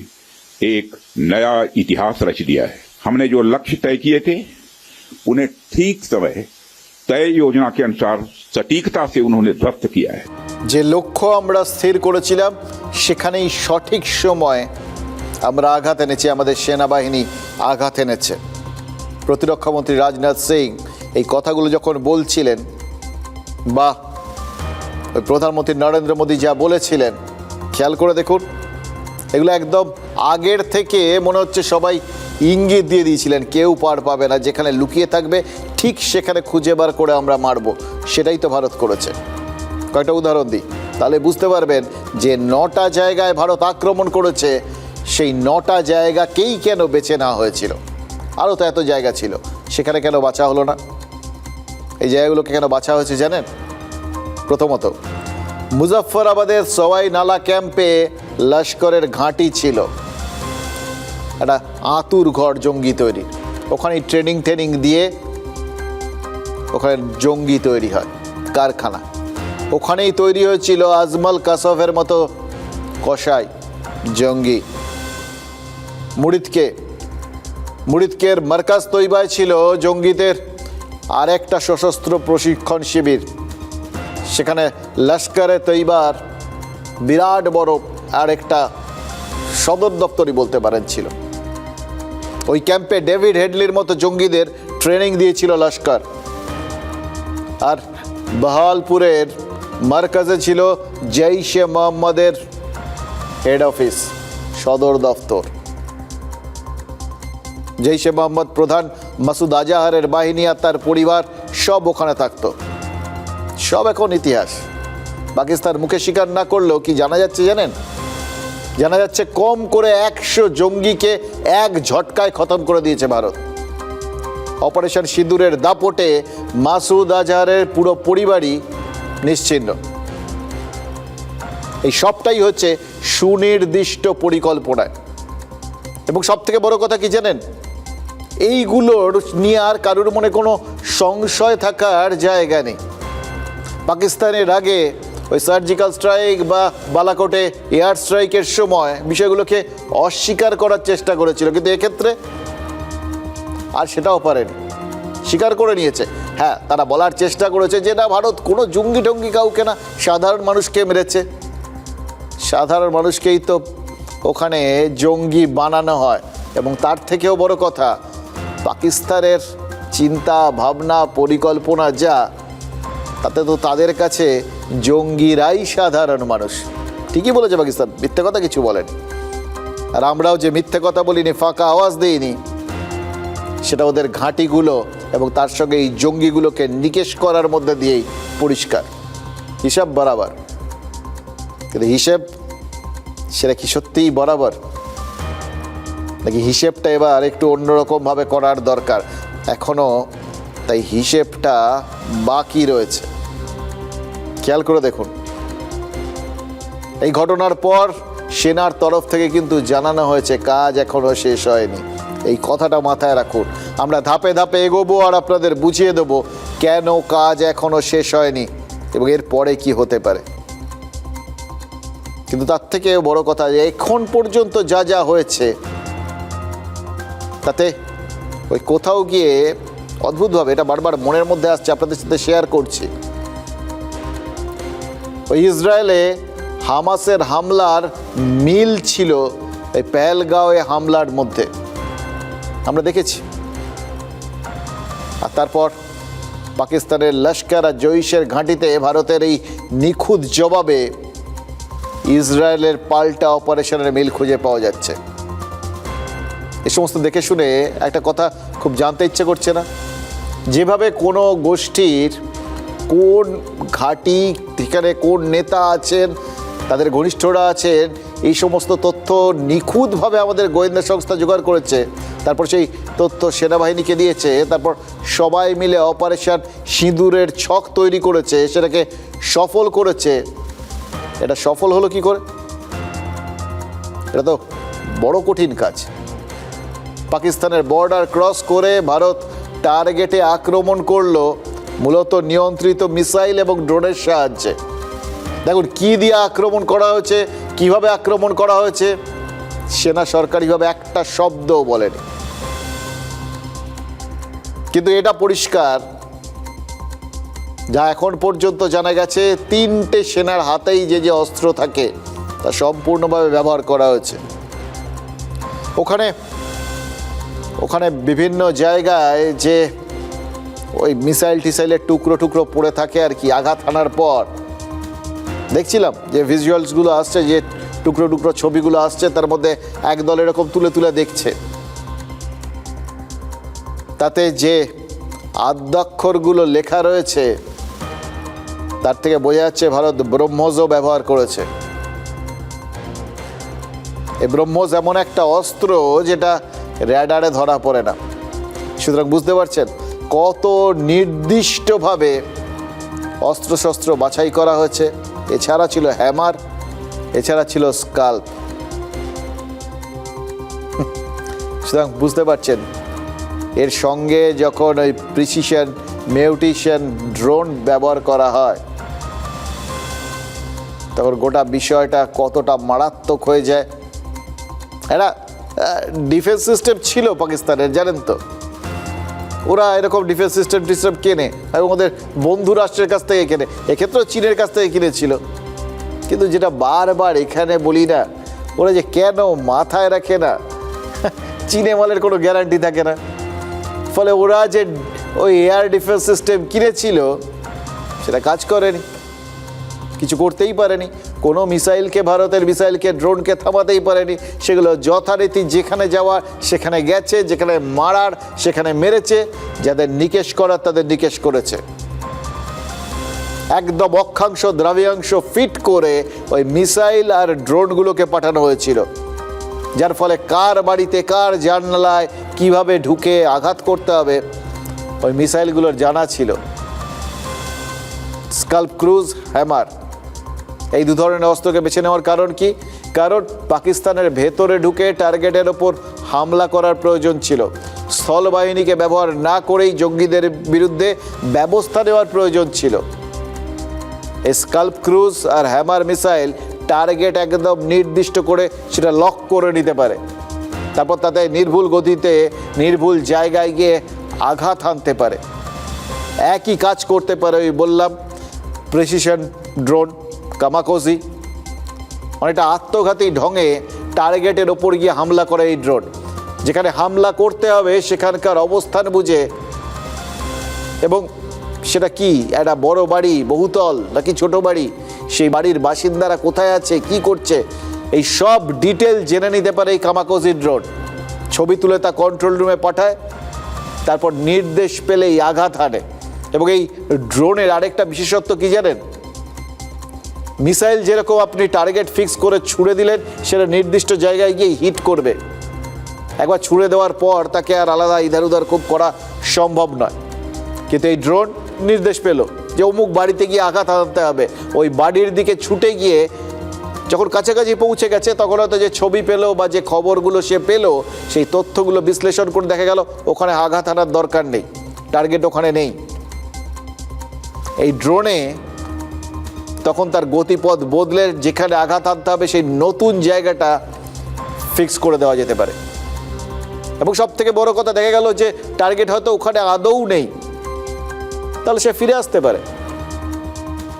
एक नया इतिहास रच दिया है। हमने जो लक्ष्य तय किए थे उन्हें ठीक समय तय योजना के अनुसार सटीकता से उन्होंने ध्वस्त किया है। যে লক্ষ্য আমরা স্থির করেছিলাম সেখানেই সঠিক সময় আমরা আঘাত এনেছি, আমাদের সেনাবাহিনী আঘাত এনেছে। প্রতিরক্ষামন্ত্রী রাজনাথ সিং এই কথাগুলো যখন বলছিলেন, বা প্রধানমন্ত্রী নরেন্দ্র মোদী যা বলেছিলেন, খেয়াল করে দেখুন, এগুলো একদম আগের থেকে মনে হচ্ছে সবাই ইঙ্গিত দিয়ে দিয়েছিলেন কেউ পার পাবে না, যেখানে লুকিয়ে থাকবে ঠিক সেখানে খুঁজে বার করে আমরা মারব। সেটাই তো ভারত করেছে। কয়েকটা উদাহরণ দিই, তাহলে বুঝতে পারবেন যে 9টা জায়গায় ভারত আক্রমণ করেছে, সেই 9টা জায়গাকেই কেন বেছে নেওয়া হয়েছিল। আরও তো এত জায়গা ছিল, সেখানে কেন বাঁচা হলো না? এই জায়গাগুলোকে কেন বাঁচা হয়েছে জানেন? প্রথমত, মুজফ্ফরাবাদের সওয়াই নালা ক্যাম্পে লস্করের ঘাঁটি ছিল, একটা আতুর ঘর জঙ্গি তৈরি। ওখানে ট্রেনিং দিয়ে ওখানে জঙ্গি তৈরি হয়, কারখানা। ওখানেই তৈরি হয়েছিল আজমল কাসফের মতো কসাই, জঙ্গি। মুরিদকের মার্কাজ তৈবায় ছিল জঙ্গিদের আরেকটা সশস্ত্র প্রশিক্ষণ শিবির। সেখানে লস্করে তৈবার বিরাট বড় আরেকটা সদর দপ্তরই বলতে পারেন ছিল। ওই ক্যাম্পে ডেভিড হেডলির মতো জঙ্গিদের ট্রেনিং দিয়েছিল লস্কর। আর বহালপুরের মার্কাজে ছিল জৈশে মোহাম্মদের হেড অফিস, সদর দপ্তর। জৈশে মোহাম্মদ প্রধান মাসুদ আজাহারের বাহিনী আর তার পরিবার সব ওখানে থাকতো। সব এখন ইতিহাস। পাকিস্তান মুখে স্বীকার না করলেও কি জানা যাচ্ছে জানেন? জানা যাচ্ছে কম করে 100 জঙ্গিকে এক ঝটকায় খতম করে দিয়েছে ভারত। অপারেশন সিঁদুরের দাপটে মাসুদ আজহারের পুরো পরিবারই নিশ্চিহ্ন। এই সবটাই হচ্ছে সুনির্দিষ্ট পরিকল্পনায়। এবং সব থেকে বড় কথা কি জানেন? এইগুলোর নিয়ে আর কারোর মনে কোনো সংশয় থাকার জায়গা নেই। পাকিস্তানের আগে ওই সার্জিক্যাল স্ট্রাইক বা বালাকোটে এয়ার স্ট্রাইকের সময় বিষয়গুলোকে অস্বীকার করার চেষ্টা করেছিল, কিন্তু এক্ষেত্রে আর সেটাও পারেনি, স্বীকার করে নিয়েছে। হ্যাঁ, তারা বলার চেষ্টা করেছে যে না, ভারত কোনো জঙ্গি টঙ্গি কাউকে না, সাধারণ মানুষকে মেরেছে। সাধারণ মানুষকেই তো ওখানে জঙ্গি বানানো হয়। এবং তার থেকেও বড় কথা, পাকিস্তানের চিন্তা ভাবনা পরিকল্পনা যা, তাতে তো তাদের কাছে জঙ্গিরাই সাধারণ মানুষ। ঠিকই বলেছে পাকিস্তান, মিথ্যে কথা কিছু বলেন। আর আমরাও যে মিথ্যে কথা বলিনি, ফাঁকা আওয়াজ দিইনি, সেটা ওদের ঘাঁটিগুলো এবং তার সঙ্গে এই জঙ্গিগুলোকে নিকেশ করার মধ্যে দিয়েই পরিষ্কার। হিসাব বরাবর, কিন্তু হিসেব সেটা কি সত্যিই বরাবর, নাকি হিসেবটা এবার একটু অন্যরকমভাবে করার দরকার এখনো? তাই হিসেবটা বাকি রয়েছে। খেয়াল করে দেখুন, এই ঘটনার পর সেনার তরফ থেকে কিন্তু জানানো হয়েছে কাজ এখনো শেষ হয়নি। এই কথাটা মাথায় রাখুন। আমরা ধাপে ধাপে এগোবো আর আপনাদের বুঝিয়ে দেবো কেন কাজ এখনো শেষ হয়নি এবং এর পরে কি হতে পারে। কিন্তু তার থেকে বড় কথা যে এখন পর্যন্ত যা যা হয়েছে তাতে ওই কোথাও গিয়ে অদ্ভুতভাবে, এটা বারবার মনের মধ্যে আসছে, আপনাদের সাথে শেয়ার করছি, ওই ইসরায়েলে হামাসের হামলার মিল ছিল এই পেহেলগাঁওয়ে হামলার মধ্যে, আমরা দেখেছি। আর তারপর পাকিস্তানের লস্কর আর জৈশের ঘাঁটিতে ভারতের এই নিখুঁত জবাবে ইসরায়েলের পাল্টা অপারেশনের মিল খুঁজে পাওয়া যাচ্ছে। এই সমস্ত দেখে শুনে একটা কথা খুব জানতে ইচ্ছে করছে না? যেভাবে কোনো গোষ্ঠীর কোন ঘাঁটি, সেখানে কোন নেতা আছেন, তাদের ঘনিষ্ঠরা আছেন, এই সমস্ত তথ্য নিখুঁতভাবে আমাদের গোয়েন্দা সংস্থা জোগাড় করেছে, তারপর সেই তথ্য সেনাবাহিনীকে দিয়েছে, তারপর সবাই মিলে অপারেশন সিঁদুরের ছক তৈরি করেছে, সেটাকে সফল করেছে। এটা সফল হলো কি করে? এটা তো বড় কঠিন কাজ। পাকিস্তানের বর্ডার ক্রস করে ভারত টার্গেটে আক্রমণ করলো মূলত নিয়ন্ত্রিত মিসাইল এবং ড্রোনের সাহায্যে। দেখুন কি দিয়ে আক্রমণ করা হয়েছে, কিভাবে আক্রমণ করা হয়েছে, সেনা সরকারিভাবে একটা শব্দও বলেনি। কিন্তু এটা পরিষ্কার, যা এখন পর্যন্ত জানা গেছে, 3টে সেনার হাতেই যে যে অস্ত্র থাকে তা সম্পূর্ণভাবে ব্যবহার করা হয়েছে। ওখানে বিভিন্ন জায়গায় যে ওই মিসাইল টিসাইলের টুকরো টুকরো পড়ে থাকে আর কি, আঘাত হানার পর দেখছিলাম যে ভিজুয়ালসগুলো আসছে, যে টুকরো টুকরো ছবিগুলো আসছে, তার মধ্যে একদল এরকম তুলে তুলে দেখছে। তাতে যে আদ্যাক্ষরগুলো লেখা রয়েছে তার থেকে বোঝা যাচ্ছে ভারত ব্রহ্মসও ব্যবহার করেছে। এই ব্রহ্মস এমন একটা অস্ত্র যেটা র্যাডারে ধরা পড়ে না। সুতরাং বুঝতে পারছেন কত নির্দিষ্টভাবে অস্ত্রশস্ত্র বাছাই করা হয়েছে। এছাড়া ছিল হ্যামার, এছাড়া ছিল স্কাল্প। সুতরাং বুঝতে পারছেন এর সঙ্গে যখন ওই প্রিসিশন মিউটেশন ড্রোন ব্যবহার করা হয় তখন গোটা বিষয়টা কতটা মারাত্মক হয়ে যায়। একটা ডিফেন্স সিস্টেম ছিল পাকিস্তানের, জানেন তো, ওরা এরকম ডিফেন্স সিস্টেম কেনে এবং ওদের বন্ধু রাষ্ট্রের কাছ থেকে কেনে, এক্ষেত্রেও চীনের কাছ থেকে কিনেছিল। কিন্তু যেটা বারবার এখানে বলি না, ওরা যে কেন মাথায় রাখে না, চীনে মালের কোনো গ্যারান্টি থাকে না। ফলে ওরা যে ওই এয়ার ডিফেন্স সিস্টেম কিনেছিল সেটা কাজ করেনি, কিছু করতেই পারেনি। কোনো মিসাইলকে, ভারতের মিসাইলকে, ড্রোনকে থামাতেই পারেনি। সেগুলো যথারীতি যেখানে যাওয়ার সেখানে গেছে, যেখানে মারার সেখানে মেরেছে, যাদের নিকেশ করার তাদের নিকেশ করেছে। একদম অক্ষাংশ দ্রাবিয়াংশ ফিট করে ওই মিসাইল আর ড্রোনগুলোকে পাঠানো হয়েছিল, যার ফলে কার বাড়িতে, কার জানালায় কিভাবে ঢুকে আঘাত করতে হবে ওই মিসাইলগুলোর জানা ছিল। স্কাল্প ক্রুজ, হ্যামার, এই দু ধরনের অস্ত্রকে বেছে নেওয়ার কারণ কি? কারণ পাকিস্তানের ভেতরে ঢুকে টার্গেটের ওপর হামলা করার প্রয়োজন ছিল। স্থলবাহিনীকে ব্যবহার না করেই জঙ্গিদের বিরুদ্ধে ব্যবস্থা নেওয়ার প্রয়োজন ছিল। স্কাল্প ক্রুজ আর হ্যামার মিসাইল টার্গেট একদম নির্দিষ্ট করে সেটা লক করে নিতে পারে, তারপর তাতে নির্ভুল গতিতে নির্ভুল জায়গায় গিয়ে আঘাত হানতে পারে। একই কাজ করতে পারে ওই বললাম প্রেসিশন ড্রোন, কামাকোজি, অনেকটা আত্মঘাতী ঢঙে টার্গেটের ওপর গিয়ে হামলা করে এই ড্রোন। যেখানে হামলা করতে হবে সেখানকার অবস্থান বুঝে, এবং সেটা কি একটা বড় বাড়ি, বহুতল নাকি ছোট বাড়ি, সেই বাড়ির বাসিন্দারা কোথায় আছে, কি করছে, এই সব ডিটেল জেনে নিতে পারে এই কামাকোজি ড্রোন। ছবি তুলে তা কন্ট্রোল রুমে পাঠায়, তারপর নির্দেশ পেলেই আঘাত হানে। এবং এই ড্রোনের আরেকটা বিশেষত্ব কি জানেন? মিসাইল যেরকম আপনি টার্গেট ফিক্স করে ছুড়ে দিলেন সেটা নির্দিষ্ট জায়গায় গিয়ে হিট করবে, একবার ছুড়ে দেওয়ার পর তাকে আর আলাদা ইধার উধার খুব করা সম্ভব নয়। কিন্তু এই ড্রোন নির্দেশ পেল যে অমুক বাড়িতে গিয়ে আঘাত হানতে হবে, ওই বাড়ির দিকে ছুটে গিয়ে যখন কাছাকাছি পৌঁছে গেছে তখন হয়তো যে ছবি পেলো বা যে খবরগুলো সে পেলো সেই তথ্যগুলো বিশ্লেষণ করে দেখা গেল ওখানে আঘাত হানার দরকার নেই, টার্গেট ওখানে নেই। এই ড্রোনে তখন তার গতিপথ বদলে যেখানে আঘাত হানতে হবে সেই নতুন জায়গাটা ফিক্স করে দেওয়া যেতে পারে। এবং সব থেকে বড় কথা, দেখা গেল যে টার্গেট হয়তো ওখানে আদৌ নেই, তাহলে সে ফিরে আসতে পারে,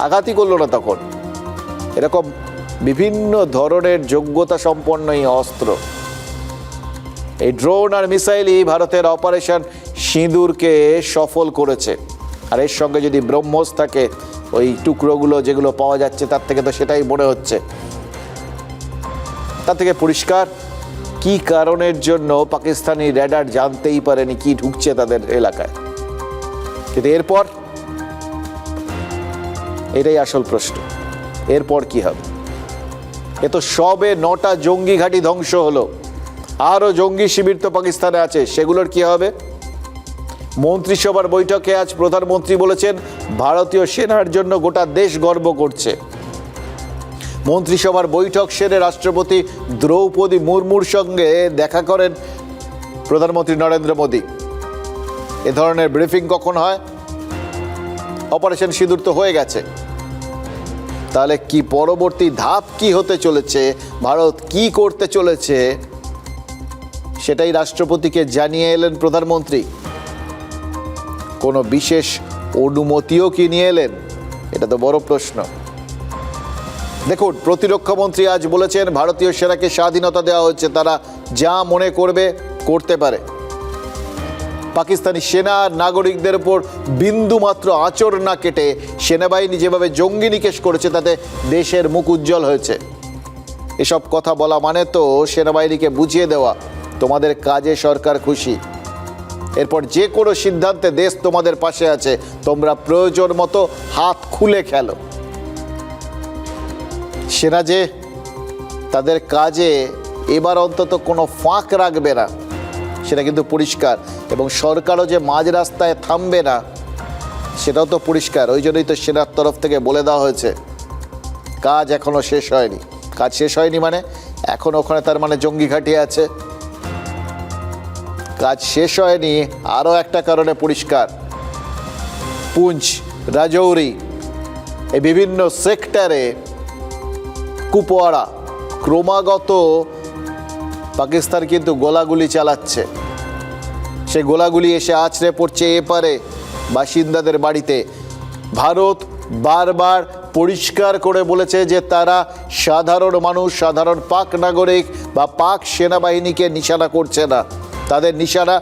আঘাতই করলো না তখন। এরকম বিভিন্ন ধরনের যোগ্যতা সম্পন্ন এই অস্ত্র, এই ড্রোন আর মিসাইলই ভারতের অপারেশন সিঁদুরকে সফল করেছে। আর এর সঙ্গে যদি ব্রহ্মস থাকে, ওই টুকরোগুলো যেগুলো পাওয়া যাচ্ছে তার থেকে তো সেটাই মনে হচ্ছে। তার থেকে পরিষ্কার কি কারণের জন্য পাকিস্তানি রেডার জানতেই পারেনি কি ঢুকছে তাদের এলাকায়। কিন্তু এরপর এটাই আসল প্রশ্ন, এরপর কি হবে? এ তো সবে 9টা জঙ্গি ঘাঁটি ধ্বংস হলো, আরও জঙ্গি শিবির তো পাকিস্তানে আছে, সেগুলোর কি হবে? মন্ত্রিসভার বৈঠকে আজ প্রধানমন্ত্রী বলেছেন ভারতীয় সেনার জন্য গোটা দেশ গর্ব করছে। মন্ত্রিসভার বৈঠক সেরে রাষ্ট্রপতি দ্রৌপদী মুর্মুর সঙ্গে দেখা করেন প্রধানমন্ত্রী নরেন্দ্র মোদী। এ ধরনের ব্রিফিং কখন হয়? অপারেশন সিঁদুর তো হয়ে গেছে, তাহলে কি পরবর্তী ধাপ কি হতে চলেছে, ভারত কি করতে চলেছে, সেটাই রাষ্ট্রপতিকে জানিয়ে এলেন প্রধানমন্ত্রী। কোনো বিশেষ অনুমতিও কি নিয়ে এলেন? এটা তো বড় প্রশ্ন। দেখুন, প্রতিরক্ষা মন্ত্রী আজ বলেছেন ভারতীয় সেনাকে স্বাধীনতা দেওয়া হচ্ছে, তারা যা মনে করবে করতে পারে। পাকিস্তানি সেনা আর নাগরিকদের উপর বিন্দু মাত্র আঁচড় না কেটে সেনাবাহিনী যেভাবে জঙ্গি নিকেশ করেছে তাতে দেশের মুখ উজ্জ্বল হয়েছে। এসব কথা বলা মানে তো সেনাবাহিনীকে বুঝিয়ে দেওয়া তোমাদের কাজে সরকার খুশি, এরপর যে কোনো সিদ্ধান্তে দেশ তোমাদের পাশে আছে, তোমরা প্রয়োজন মতো হাত খুলে খেলো। সেনা যে তাদের কাজে এবার অন্তত কোনো ফাঁক রাখবে না সেটা কিন্তু পরিষ্কার, এবং সরকারও যে মাঝ রাস্তায় থামবে না সেটাও তো পরিষ্কার। ওই জন্যই তো সেনার তরফ থেকে বলে দেওয়া হয়েছে কাজ এখনো শেষ হয়নি। কাজ শেষ হয়নি মানে এখনো ওখানে তার মানে জঙ্গি ঘাঁটি আছে। কাজ শেষ হয়নি আরও একটা কারণে পরিষ্কার। পুঞ্চ, রাজৌরি, এই বিভিন্ন সেক্টরে কুপওয়াড়া ক্রমাগত পাকিস্তান কিন্তু গোলাগুলি চালাচ্ছে। সে গোলাগুলি এসে আছড়ে পড়ছে এপারে বাসিন্দাদের বাড়িতে। ভারত বারবার পরিষ্কার করে বলেছে যে তারা সাধারণ মানুষ, সাধারণ পাক নাগরিক বা পাক সেনাবাহিনীকে নিশানা করছে না, তাদের নিশানা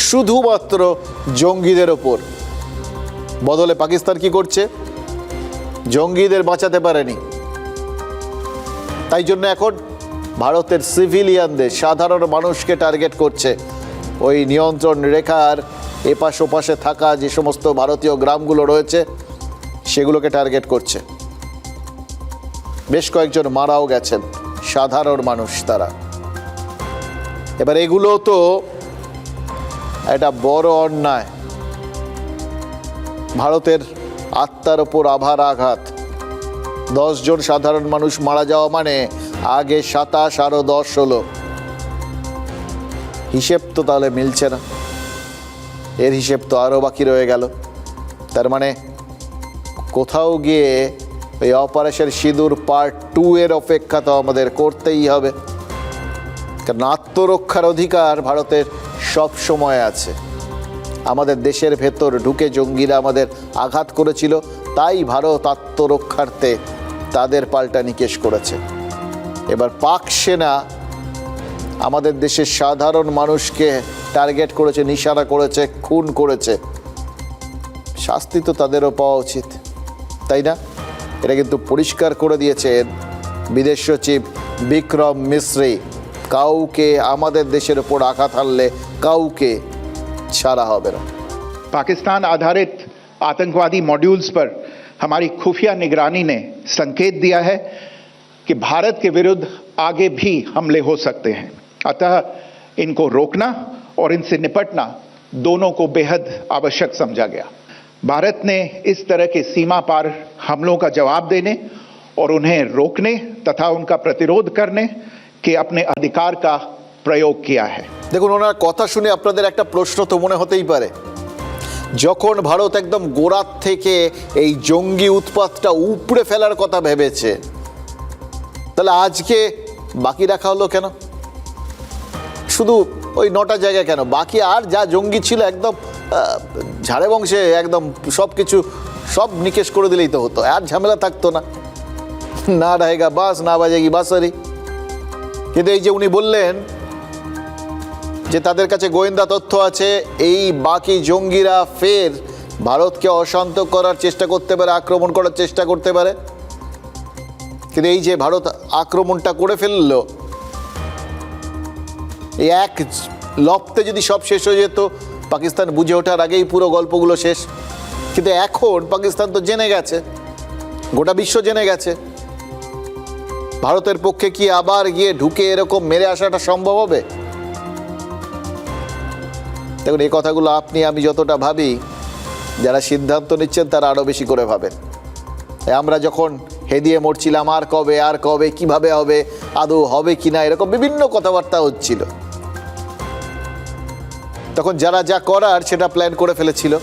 শুধুমাত্র জঙ্গিদের ওপর। বদলে পাকিস্তান কি করছে? জঙ্গিদের বাঁচাতে পারেনি, তাই জন্য এখন ভারতের সিভিলিয়ানদের, সাধারণ মানুষকে টার্গেট করছে। ওই নিয়ন্ত্রণ রেখার এপাশ ওপাশে থাকা যে সমস্ত ভারতীয় গ্রামগুলো রয়েছে সেগুলোকে টার্গেট করছে। বেশ কয়েকজন মারাও গেছেন, সাধারণ মানুষ তারা। এবার এগুলো তো একটা বড় অন্যায়, ভারতের আত্মার ওপর আভার আঘাত। 10 জন সাধারণ মানুষ মারা যাওয়া মানে আগে 27 আরও 10 হলো। হিসেব তো তাহলে মিলছে না, এর হিসেব তো আরও বাকি রয়ে গেল। তার মানে কোথাও গিয়ে এই অপারেশন সিঁদুর পার্ট 2 এর অপেক্ষা তো আমাদের করতেই হবে, কারণ আত্মরক্ষার অধিকার ভারতের সব সময় আছে। আমাদের দেশের ভেতর ঢুকে জঙ্গিরা আমাদের আঘাত করেছিল, তাই ভারত আত্মরক্ষার্থে তাদের পাল্টা নিকেশ করেছে। এবার পাক সেনা আমাদের দেশের সাধারণ মানুষকে টার্গেট করেছে, নিশানা করেছে, খুন করেছে, শাস্তি তো তাদেরও পাওয়া উচিত, তাই না? এটা কিন্তু পরিষ্কার করে দিয়েছেন বিদেশ সচিব বিক্রম মিশ্রি। কাউকে আমাদের দেশের উপর আঘাত হানলে কাউকে ছাড়া হবে না। पाकिस्तान आधारित आतंकवादी मॉड्यूल्स पर हमारी खुफिया निगरानी ने संकेत दिया है कि भारत के विरुद्ध आगे भी हमले हो सकते हैं। अतः इनको रोकना और इनसे निपटना दोनों को बेहद आवश्यक समझा गया। भारत ने इस तरह के सीमा पार हमलों का जवाब देने और उन्हें रोकने तथा उनका प्रतिरोध करने के अपने अधिकार का प्रयोग किया है। দেখুন, ওনার কথা শুনে আপনাদের একটা প্রশ্ন তো মনে হতেই পারে, যখন ভারত একদম গোড়ার থেকে এই জঙ্গি উৎপাতটা উপড়ে ফেলার কথা ভেবেছে, তাহলে আজকে বাকি রাখা হলো কেন? শুধু ওই 9টা জায়গা কেন? বাকি আর যা জঙ্গি ছিল একদম ঝাড়ে বংশে একদম সব নিকেশ করে দিলেই তো হতো, আর ঝামেলা থাকতো না। না रहेगा বাস, না বাজেগি বাঁশরি। কিন্তু এই যে উনি বললেন যে তাদের কাছে গোয়েন্দা তথ্য আছে, এই বাকি জঙ্গিরা ফের ভারতকে অশান্ত করার চেষ্টা করতে পারে, আক্রমণ করার চেষ্টা করতে পারে। কিন্তু এই যে ভারত আক্রমণটা করে ফেলল, এই এক লপ্তে যদি সব শেষ হয়ে যেত, পাকিস্তান বুঝে ওঠার আগেই পুরো গল্পগুলো শেষ। কিন্তু এখন পাকিস্তান তো জেনে গেছে, গোটা বিশ্ব জেনে গেছে। ভারতের পক্ষে কি আবার গিয়ে ঢুকে এরকম মেরে আসাটা সম্ভব হবে? দেখুন, এই কথাগুলো আপনি আমি যতটা ভাবি, যারা সিদ্ধান্ত নিচ্ছেন তারা আরও বেশি করে ভাবেন। আমরা যখন হেদিয়ে মরছিলাম আর কবে কিভাবে হবে, আদৌ হবে কিনা, এরকম বিভিন্ন কথাবার্তা হচ্ছিল, তখন যারা যা করার সেটা প্ল্যান করে ফেলেছিল,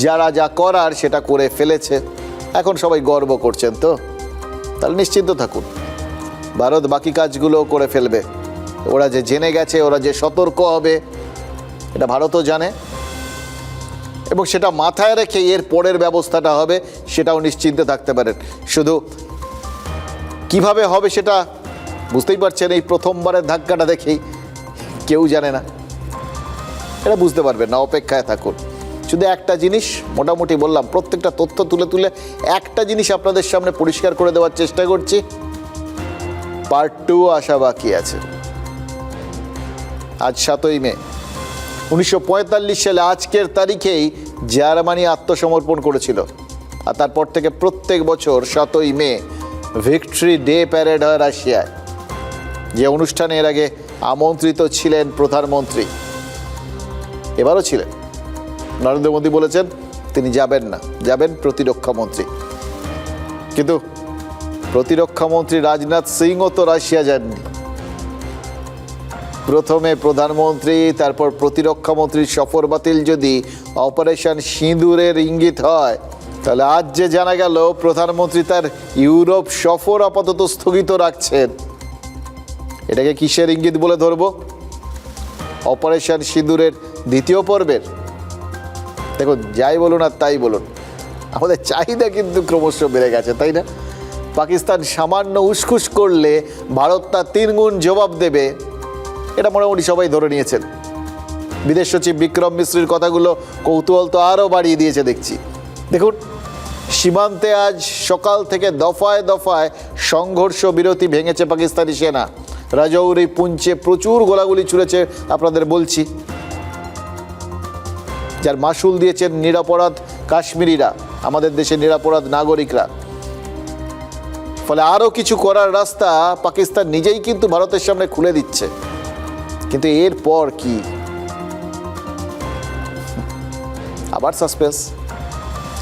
যারা যা করার সেটা করে ফেলেছে। এখন সবাই গর্ব করছেন তো, তাহলে নিশ্চিন্ত থাকুন, ভারত বাকি কাজগুলো করে ফেলবে। ওরা যে জেনে গেছে, ওরা যে সতর্ক হবে, এটা ভারতও জানে, এবং সেটা মাথায় রেখে এর পরের ব্যবস্থাটা হবে, সেটাও নিশ্চিন্তে থাকতে পারেন। শুধু কিভাবে হবে সেটা বুঝতেই পারছেন, এই প্রথমবারের ধাক্কাটা দেখেই কেউ জানে না, এটা বুঝতে পারবেন না, অপেক্ষায় থাকুন। শুধু একটা জিনিস মোটামুটি বললাম, প্রত্যেকটা তথ্য তুলে তুলে একটা জিনিস আপনাদের সামনে পরিষ্কার করে দেওয়ার চেষ্টা করছি, পার্ট 2 আসা বাকি আছে। আজ 7ই মে 1945 সালে আজকের তারিখেই জার্মানি আত্মসমর্পণ করেছিল, আর তারপর থেকে প্রত্যেক বছর 7ই মে ভিক্টরি ডে প্যারেড হয় রাশিয়ায়, যে অনুষ্ঠানে এর আগে আমন্ত্রিত ছিলেন প্রধানমন্ত্রী, এবারও ছিলেন। নরেন্দ্র মোদী বলেছেন তিনি যাবেন না, যাবেন প্রতিরক্ষা মন্ত্রী। কিন্তু প্রতিরক্ষা মন্ত্রী রাজনাথ সিংও তো রাশিয়া যাননি, প্রথমে প্রধানমন্ত্রী, তারপর প্রতিরক্ষা মন্ত্রীর সফর বাতিল যদি অপারেশন সিঁদুরের ইঙ্গিত হয়, তাহলে আজ যে জানা গেল প্রধানমন্ত্রী তার ইউরোপ সফর আপাতত স্থগিত রাখছেন, এটাকে কিসের ইঙ্গিত বলে ধরবো? অপারেশন সিঁদুরের দ্বিতীয় পর্বের? দেখুন, যাই বলুন আর তাই বলুন, আমাদের চাহিদা কিন্তু ক্রমশ বেড়ে গেছে, তাই না? পাকিস্তান সামান্য উসখুস করলে ভারত তার 3 গুণ জবাব দেবে, এটা মোটামুটি সবাই ধরে নিয়েছেন। বিদেশ সচিব বিক্রম মিশ্রির কথাগুলো কৌতূহল তো আরও বাড়িয়ে দিয়েছে দেখছি। দেখুন, সীমান্তে আজ সকাল থেকে দফায় দফায় সংঘর্ষ বিরতি ভেঙেছে পাকিস্তানি সেনা। রাজৌরি, পুঞ্চে প্রচুর গোলাগুলি ছুড়েছে, আপনাদের বলছি, যার মাসুল দিয়েছেন নিরপরাধ কাশ্মীরিরা, আমাদের দেশের নিরপরাধ নাগরিকরা। ফলে আরও কিছু করার রাস্তা পাকিস্তান নিজেই কিন্তু ভারতের সামনে খুলে দিচ্ছে। কিন্তু এরপর কি? আবার সাসপেন্স।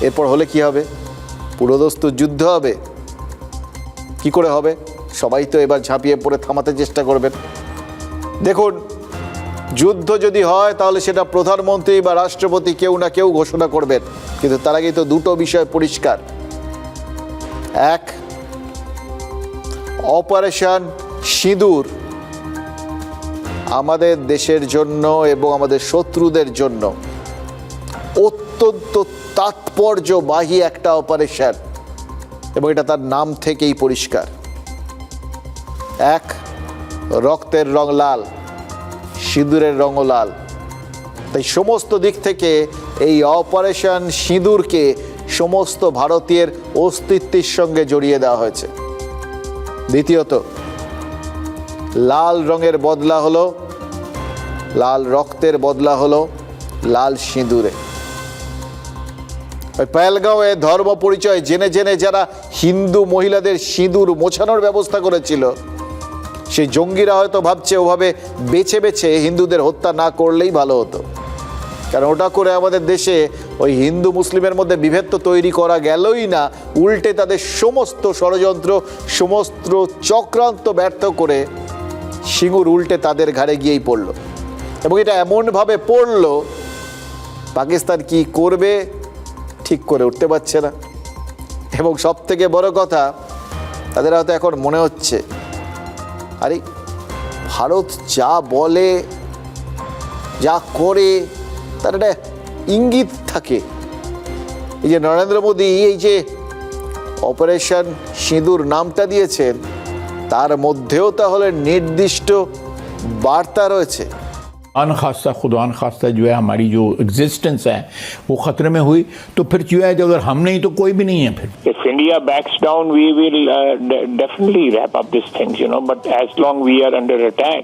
এরপর হলে কি হবে? পুরোদস্তুর যুদ্ধ হবে। কি করে হবে? সবাই তো এবার ঝাঁপিয়ে পড়ে থামাতে চেষ্টা করবেন। দেখুন, যুদ্ধ যদি হয় তাহলে সেটা প্রধানমন্ত্রী বা রাষ্ট্রপতি কেউ না কেউ ঘোষণা করবেন, কিন্তু তার আগেই তো দুটো বিষয় পরিষ্কার। এক, অপারেশন সিঁদুর আমাদের দেশের জন্য এবং আমাদের শত্রুদের জন্য অত্যন্ত তাৎপর্যবাহী একটা অপারেশন, এবং এটা তার নাম থেকেই পরিষ্কার। এক, রক্তের রং লাল, সিঁদুরের রঙও লাল। তাই সমস্ত দিক থেকে এই অপারেশন সিঁদুরকে সমস্ত ভারতীয়ের অস্তিত্বের সঙ্গে জড়িয়ে দেওয়া হয়েছে। দ্বিতীয়ত, লাল রঙের বদলা হলো, লাল রক্তের বদলা হলো লাল সিঁদুরে। ওই পেহেলগাঁওয়ে ধর্ম পরিচয় জেনে জেনে যারা হিন্দু মহিলাদের সিঁদুর মোছানোর ব্যবস্থা করেছিল, সেই জঙ্গিরা হয়তো ভাবছে ওভাবে বেছে বেছে হিন্দুদের হত্যা না করলেই ভালো হতো, কারণ ওটা করে আমাদের দেশে ওই হিন্দু মুসলিমের মধ্যে বিভেদ তো তৈরি করা গেলই না, উল্টে তাদের সমস্ত ষড়যন্ত্র, সমস্ত চক্রান্ত ব্যর্থ করে সিঙ্গুর উল্টে তাদের ঘাড়ে গিয়েই পড়ল। এবং এটা এমনভাবে পড়ল, পাকিস্তান কি করবে ঠিক করে উঠতে পারছে না। এবং সব থেকে বড় কথা, তাদের হয়তো এখন মনে হচ্ছে, আরে ভারত যা বলে, যা করে, তার একটা ইঙ্গিত থাকে। এই যে নরেন্দ্র মোদী এই যে অপারেশন সিঁদুর নামটা দিয়েছেন, তার মধ্যেও তাহলে নির্দিষ্ট বার্তা রয়েছে। अनखास्ता खुदा अनखास्ता जो है हमारी जो एग्जिस्टेंस है वो ख़तरे में हुई तो फिर जो है अगर हम नहीं तो कोई भी नहीं है फिर। If India backs down, we will definitely wrap up these things, but as long we are under attack,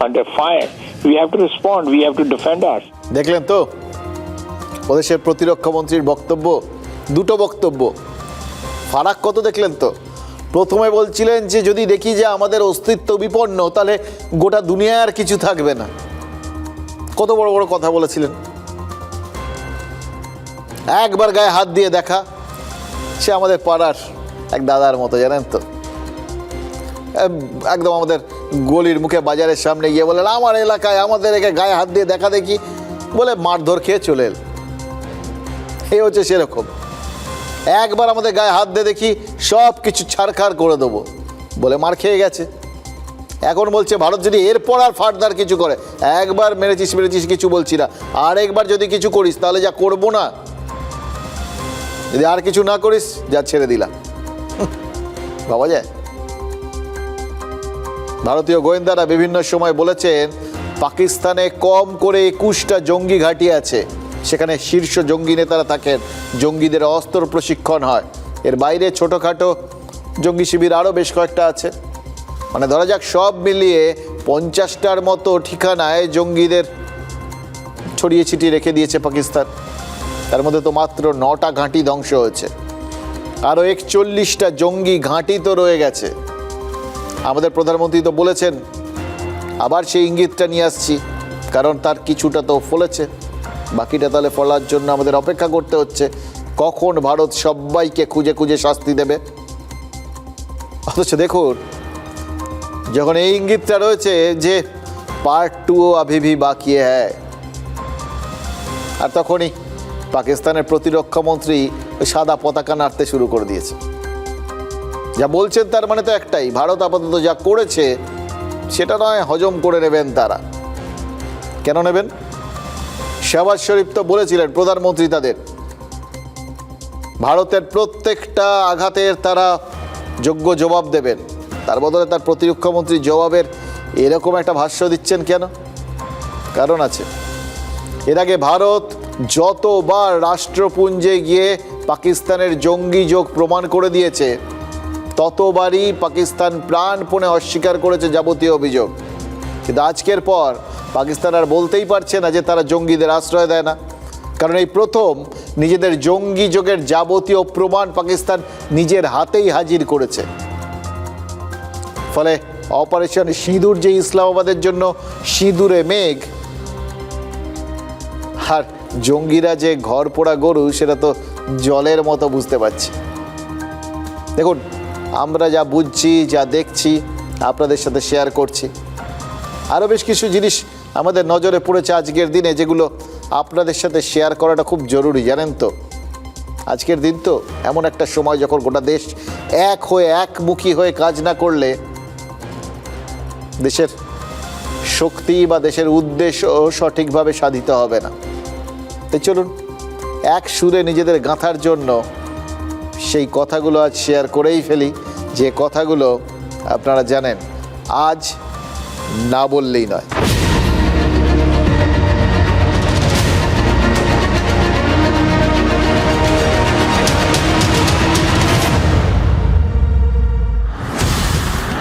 under fire, we have to respond, we have to defend us. দেখলেন তো ওদেশের প্রতিরক্ষা মন্ত্রীর বক্তব্য, দুটো বক্তব্য, ফারাক কত দেখলেন তো। প্রথমে বলছিলেন যে যদি দেখি যে আমাদের অস্তিত্ব বিপন্ন, তাহলে গোটা দুনিয়ায় আর কিছু থাকবে না। কত বড় বড় কথা বলেছিলেন। একবার গায়ে হাত দিয়ে দেখা, সে আমাদের পাড়ার এক দাদার মতো, জানেন তো, একদম আমাদের গলির মুখে বাজারের সামনে গিয়ে বলেন আমার এলাকায় আমাদের গায়ে হাত দিয়ে দেখা দেখি, বলে মারধর খেয়ে চলে এল। এই হচ্ছে সেরকম। একবার আমাদের গায়ে হাত দিয়ে দেখি সব কিছু ছাড়খাড় করে দেবো বলে মার খেয়ে গেছে। এখন বলছে ভারত যদি এরপর আর ফার্দার কিছু করে, একবার মেরেছিস কিছু বলছি না, আর একবার যদি কিছু করিস তাহলে যা করবো না, যদি আর কিছু না করিস যা ছেড়ে দিলাম। ভাবা যায়? ভারতীয় গোয়েন্দারা বিভিন্ন সময় বলেছেন পাকিস্তানে কম করে 21টা জঙ্গি ঘাঁটি আছে, সেখানে শীর্ষ জঙ্গি নেতারা থাকেন, জঙ্গিদের অস্ত্র প্রশিক্ষণ হয়। এর বাইরে ছোটোখাটো জঙ্গি শিবির আরও বেশ কয়েকটা আছে। মানে ধরা যাক সব মিলিয়ে 50টার মতো ঠিকানায় জঙ্গিদের ছড়িয়ে ছিটিয়ে রেখে দিয়েছে পাকিস্তান। তার মধ্যে তো মাত্র 9টা ঘাঁটি ধ্বংস হয়েছে, আরও 41টা জঙ্গি ঘাঁটি তো রয়ে গেছে। আমাদের প্রধানমন্ত্রী তো বলেছেন, আবার সেই ইঙ্গিতটা নিয়ে আসছি, কারণ তার কিছুটা তো ফলেছে, বাকিটা তাহলে ফলার জন্য আমাদের অপেক্ষা করতে হচ্ছে কখন ভারত সবাইকে খুঁজে খুঁজে শাস্তি দেবে। অথচ দেখুন, যখন এই ইঙ্গিতটা রয়েছে যে पार्ट 2 अभी भी बाकी है। আর তখনই পাকিস্তানের প্রতিরক্ষা মন্ত্রী সাদা পতাকা নাড়তে শুরু করে দিয়েছে। যা বলছেন তার মানে তো একটাই, ভারত আপাতত যা করেছে সেটা নয় হজম করে নেবেন তারা। কেন নেবেন? শাহবাজ শরীফ তো বলেছিলেন প্রধানমন্ত্রী তাদের ভারতের প্রত্যেকটা আঘাতের তারা যোগ্য জবাব দেবেন। তার বদলে তার প্রতিরক্ষা মন্ত্রী জবাবের এরকম একটা ভাষ্য দিচ্ছেন কেন? কারণ আছে। এর আগে ভারত যতবার রাষ্ট্রপুঞ্জে গিয়ে পাকিস্তানের জঙ্গি যোগ প্রমাণ করে দিয়েছে ততবারই পাকিস্তান প্রাণপণে অস্বীকার করেছে যাবতীয় অভিযোগ। কিন্তু আজকের পর পাকিস্তান আর বলতেই পারছে না যে তারা জঙ্গিদের আশ্রয় দেয় না, কারণ এই প্রথম নিজেদের জঙ্গি যোগের যাবতীয় প্রমাণ পাকিস্তান নিজের হাতেই হাজির করেছে। ফলে অপারেশন সিঁদুর যে ইসলামাবাদের জন্য সিঁদুরে মেঘ, আর জঙ্গিরা যে ঘর পোড়া গরু সেটা তো জলের মতো বুঝতে পারছি। দেখুন, আমরা যা বুঝছি যা দেখছি আপনাদের সাথে শেয়ার করছি। আরও বেশ কিছু জিনিস আমাদের নজরে পড়েছে আজকের দিনে, যেগুলো আপনাদের সাথে শেয়ার করাটা খুব জরুরি। জানেন তো, আজকের দিন তো এমন একটা সময় যখন গোটা দেশ এক হয়ে একমুখী হয়ে কাজ না করলে দেশের শক্তি বা দেশের উদ্দেশ্য সঠিকভাবে সাধিত হবে না। তাই চলুন এক সুরে নিজেদের গাঁথার জন্য সেই কথাগুলো আজ শেয়ার করেই ফেলি, যে কথাগুলো আপনারা জানেন আজ না বললেই নয়।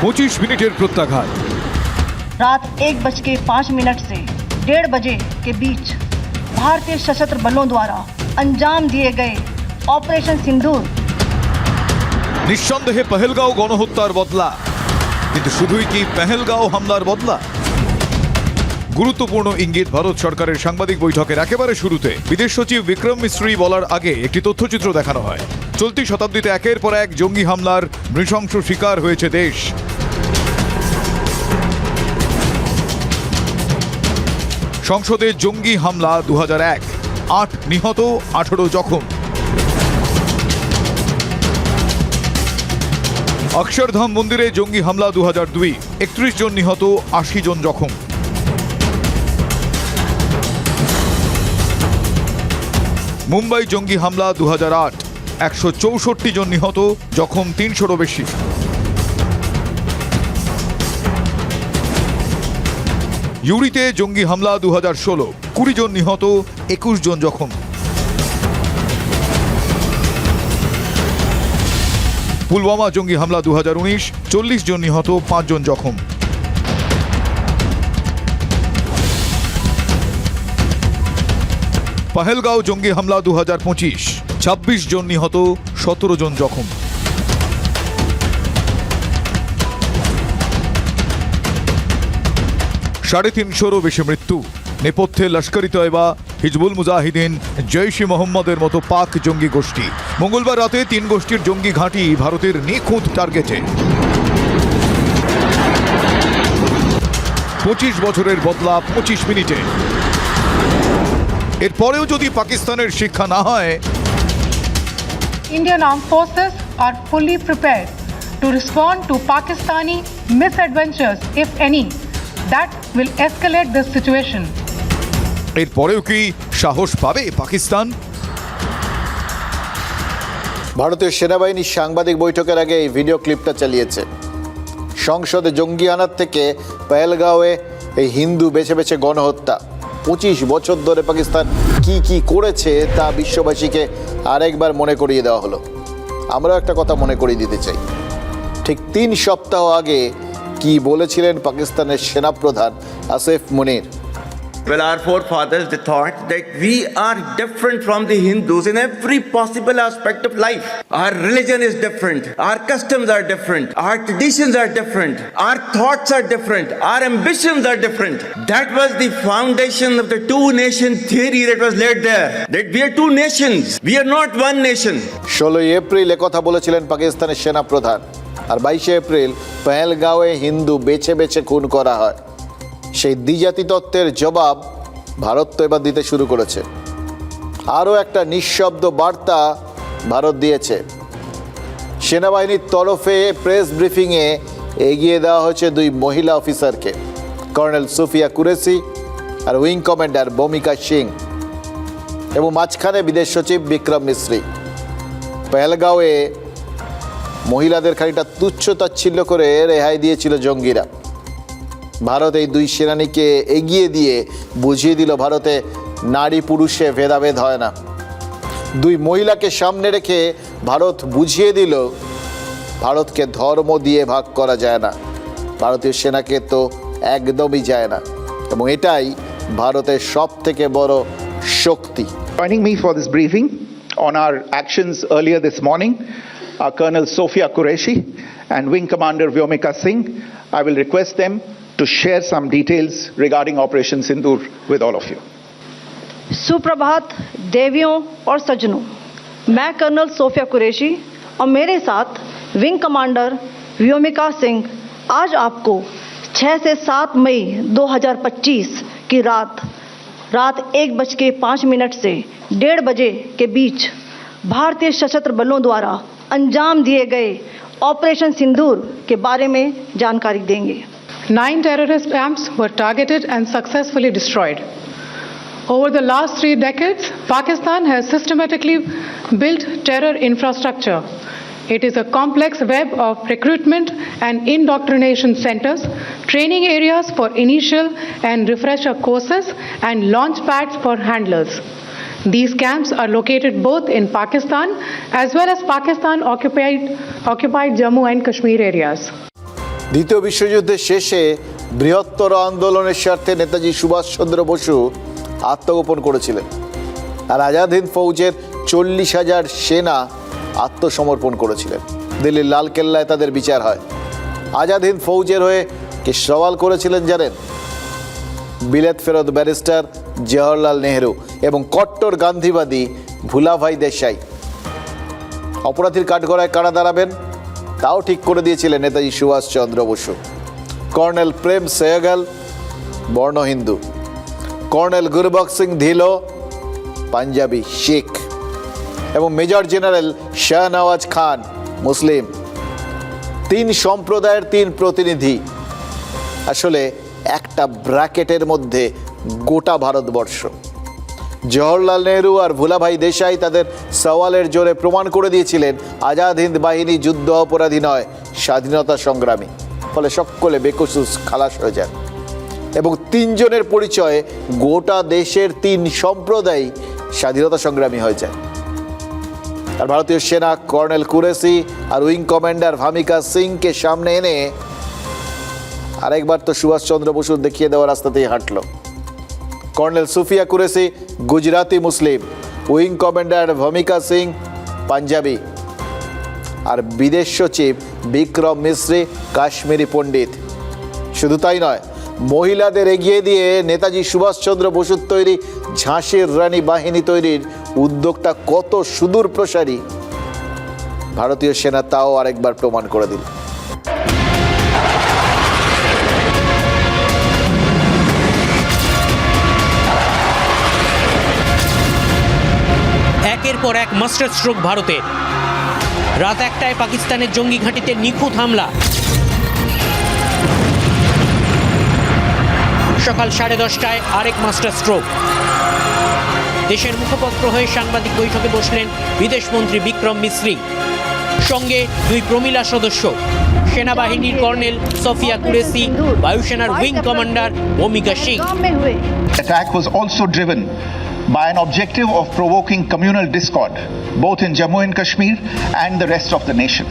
পঁচিশ মিনিটের প্রত্যাঘাত। रात 1:05 से 1:30 बजे के बीच भारतीय सशस्त्र बलों द्वारा अंजाम दिए गए ऑपरेशन सिंदूर নিঃসন্দেহে পেহেলগাঁও গণহত্যার বদলা, কিন্তু শুধুই কি পেহেলগাঁও হামলার বদলা? গুরুত্বপূর্ণ ইঙ্গিত ভারত সরকারের সাংবাদিক বৈঠকের একেবারে শুরুতে বিদেশ সচিব বিক্রম মিশ্রি বলার আগে একটি তথ্যচিত্র দেখানো হয়। চলতি শতাব্দীতে একের পর এক জঙ্গি হামলার নৃশংস শিকার হয়েছে দেশ। সংসদে জঙ্গি হামলা 2001, 8 নিহত, 18 জখম। অক্ষরধাম মন্দিরে জঙ্গি হামলা 2002, 31 জন নিহত, 80 জন জখম। মুম্বাই জঙ্গি হামলা 2008, 164 জন নিহত, জখম 300-রও বেশি। ইউরিতে জঙ্গি হামলা 2016, 20 জন নিহত, 21 জন জখম। পুলওয়ামা জঙ্গি হামলা 2019, 40 জন নিহত, 5 জন জখম। পেহেলগাঁও জঙ্গি হামলা 2025, 26 জন নিহত, 17 জন জখম। 350-রও বেশি মৃত্যু। নেপথ্যে লস্কর-ই তয়বা, হিজবুল মুজাহিদিন, জৈশ-ই মোহাম্মদের মতো পাক জঙ্গি গোষ্ঠী। মঙ্গলবার রাতে 3 গোষ্ঠীর জঙ্গি ঘাঁটি ভারতের নিখুঁত টার্গেটে। 25 বছরের বদলা 25 মিনিটে। এরপরেও যদি পাকিস্তানের শিক্ষা না হয়, Indian armed forces are fully prepared to respond to Pakistani misadventures, if any, that will escalate this situation. এরপরেও কি সাহস পাবে পাকিস্তান? ভারতীয় সেনাবাহিনীর সাংবাদিক বৈঠকের আগে এই ভিডিও ক্লিপটা চালিয়েছে। সংসদে জঙ্গি আনার থেকে পেহেলগাঁওয়ে এই হিন্দু বেছে বেছে গণহত্যা, 25 বছর ধরে পাকিস্তান কি কি করেছে তা বিশ্ববাসীকে আরেকবার মনে করিয়ে দেওয়া হলো। আমরাও একটা কথা মনে করিয়ে দিতে চাই। ঠিক 3 সপ্তাহ আগে কি বলেছিলেন পাকিস্তানের সেনাপ্রধান আসিফ মুনির? Well, our forefathers, they thought that we are different from the Hindus in every possible aspect of life. Our religion is different. Our customs are different. Our traditions are different. Our thoughts are different. Our ambitions are different. That was the foundation of the two-nation theory that was laid there. That we are two nations. We are not one nation. 16 April কথা বলেছিলেন পাকিস্তানের সেনাপ্রধান। আর 22 April পেহেলগাঁওয়ে Hindu বেছে বেছে খুন করা হয়। সেই দ্বিজাতি তত্ত্বের জবাব ভারত তো এবার দিতে শুরু করেছে। আরও একটা নিঃশব্দ বার্তা ভারত দিয়েছে। সেনাবাহিনীর তরফে প্রেস ব্রিফিংয়ে এগিয়ে দেওয়া হয়েছে দুই মহিলা অফিসারকে, কর্নেল সুফিয়া কুরেশি আর উইং কমান্ডার ভূমিকা সিং, এবং মাঝখানে বিদেশ সচিব বিক্রম মিশ্রি। পেহেলগাঁওয়ে মহিলাদের খানিকটা তুচ্ছ-তাচ্ছিল্য করে রেহাই দিয়েছিল জঙ্গিরা। ভারত এই দুই সেনানীকে এগিয়ে দিয়ে বুঝিয়ে দিল ভারতে নারী পুরুষে ভেদাভেদ হয় না। দুই মহিলাকে সামনে রেখে ভারত বুঝিয়ে দিল ভারতকে ধর্ম দিয়ে ভাগ করা যায় না, ভারতীয় সেনাকে তো একদমই যায় না, এবং এটাই ভারতের সব থেকে বড় শক্তি। Joining me for this briefing on our actions earlier this morning are Colonel Sofia Qureshi and Wing Commander Vyomika Singh. I will request them to share some details regarding Operation Sindoor with all of you. सुप्रभात देवियों और सज्जनों, मैं colonel Sophia Qureshi और मेरे साथ wing commander Vyomika Singh आज आपको 6 से 7 मई 2025 की रात 1:05 से 1:30 बजे के बीच भारतीय सशस्त्र बलों द्वारा अंजाम दिए गए ऑपरेशन सिंदूर के बारे में जानकारी देंगे। 9 terrorist camps were targeted and successfully destroyed. Over the last 3 decades, Pakistan has systematically built terror infrastructure. It is a complex web of recruitment and indoctrination centers, training areas for initial and refresher courses, and launch pads for handlers. These camps are located both in Pakistan as well as Pakistan occupied Jammu and Kashmir areas. দ্বিতীয় বিশ্বযুদ্ধের শেষে বৃহত্তর আন্দোলনের স্বার্থে নেতাজি সুভাষচন্দ্র বসু আত্মগোপন করেছিলেন, আর আজাদ হিন্দ ফৌজের 40,000 সেনা আত্মসমর্পণ করেছিলেন। দিল্লির লালকেল্লায় তাদের বিচার হয়। আজাদ হিন্দ ফৌজের হয়ে কে সওয়াল করেছিলেন জানেন? বিলেত ফেরত ব্যারিস্টার জওহরলাল নেহরু এবং কট্টর গান্ধীবাদী ভুলাভাই দেশাই। অপরাধীর কাঠগড়ায় কারা দাঁড়াবেন তাও ঠিক করে দিয়েছিলেন নেতাজি সুভাষচন্দ্র বসু। কর্নেল প্রেম সেহগল বর্ণ হিন্দু, কর্নেল গুরবক্স সিং ধিলো পাঞ্জাবি শিখ, এবং মেজর জেনারেল শাহনওয়াজ খান মুসলিম। 3 সম্প্রদায়ের 3 প্রতিনিধি, আসলে একটা ব্র্যাকেটের মধ্যে গোটা ভারতবর্ষ। জওহরলাল নেহরু আর ভুলাভাই দেশাই তাদের সওয়ালের জোরে প্রমাণ করে দিয়েছিলেন আজাদ হিন্দ বাহিনী যুদ্ধ অপরাধী নয়, স্বাধীনতা সংগ্রামী। ফলে সকলে বেকসুস খালাস হয়ে যান, এবং 3 জনের পরিচয়ে গোটা দেশের 3 সম্প্রদায় স্বাধীনতা সংগ্রামী হয়ে যায়। আর ভারতীয় সেনা কর্নেল কুরেশি আর উইং কমান্ডার ভূমিকা সিংকে সামনে এনে আরেকবার তো সুভাষচন্দ্র বসু দেখিয়ে দেওয়া রাস্তাতেই হাঁটল। কর্নেল সুফিয়া কুরেশি গুজরাতি মুসলিম, উইং কমান্ডার ভূমিকা সিং পাঞ্জাবি, আর বিদেশ সচিব বিক্রম মিশ্রি কাশ্মীরি পণ্ডিত। শুধু তাই নয়, মহিলাদের এগিয়ে দিয়ে নেতাজি সুভাষচন্দ্র বসুর তৈরি ঝাঁসির রানী বাহিনী তৈরির উদ্যোগটা কত সুদূর প্রসারী ভারতীয় সেনা তাও আরেকবার প্রমাণ করে দিল। একের পর এক মাস্টার স্ট্রোক ভারতের। রাত 1টায় পাকিস্তানের জঙ্গি ঘাঁটিতে নিখুঁত হামলা, সকাল 10:30টায় আরেক মাস্টার স্ট্রোক। দেশের মুখপত্র হয়ে সাংবাদিক বৈঠকে বসলেন বিদেশমন্ত্রী বিক্রম মিশ্রি, সঙ্গে 2 প্রমিলা সদস্য, সেনাবাহিনীর কর্নেল সোফিয়া কুরেশি, বায়ুসেনার উইং কমান্ডার ভূমিকা Singh. Attack was also driven by an objective of provoking communal discord, both in Jammu and Kashmir and the rest of the nation.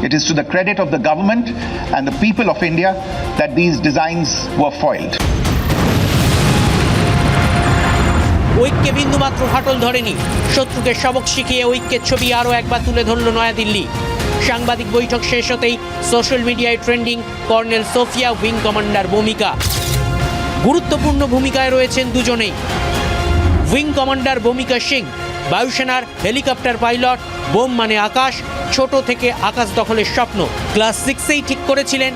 It is to the credit of the government and the people of India that these designs were foiled. ঐক্যে বিন্দুমাত্র ফাটল ধরেনি। শত্রুকে সবক শিখিয়ে ঐক্যের ছবি আরও একবার তুলে ধরল নয়াদিল্লি। সাংবাদিক বৈঠক শেষ হতেই সোশ্যাল মিডিয়ায় trending colonel Sofiya, wing commander ভূমিকা। গুরুত্বপূর্ণ ভূমিকায় রয়েছেন দুজনেই। উইং কমান্ডার ভূমিকা সিং বায়ুসেনার হেলিকপ্টার পাইলট। বোম মানে আকাশ, ছোট থেকে আকাশ দখলের স্বপ্ন। ক্লাস 6-এই ঠিক করেছিলেন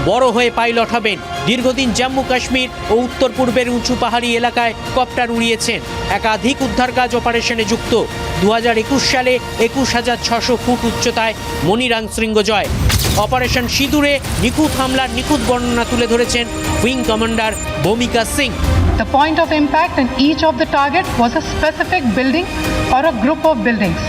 বড় হয়ে পাইলট হবেন। দীর্ঘদিন জম্মু কাশ্মীর ও উত্তর পূর্বের উঁচু পাহাড়ি এলাকায় কপ্টার উড়িয়েছেন। একাধিক উদ্ধার কাজ অপারেশনে যুক্ত। 2021 সালে 21,600 ফুট উচ্চতায় মনিরাং শৃঙ্গজয়। অপারেশন সিঁদুরে নিখুঁত হামলার নিখুঁত বর্ণনা তুলে ধরেছেন উইং কমান্ডার ভূমিকা Singh. The point of impact in each of the target was a specific building or a group of buildings.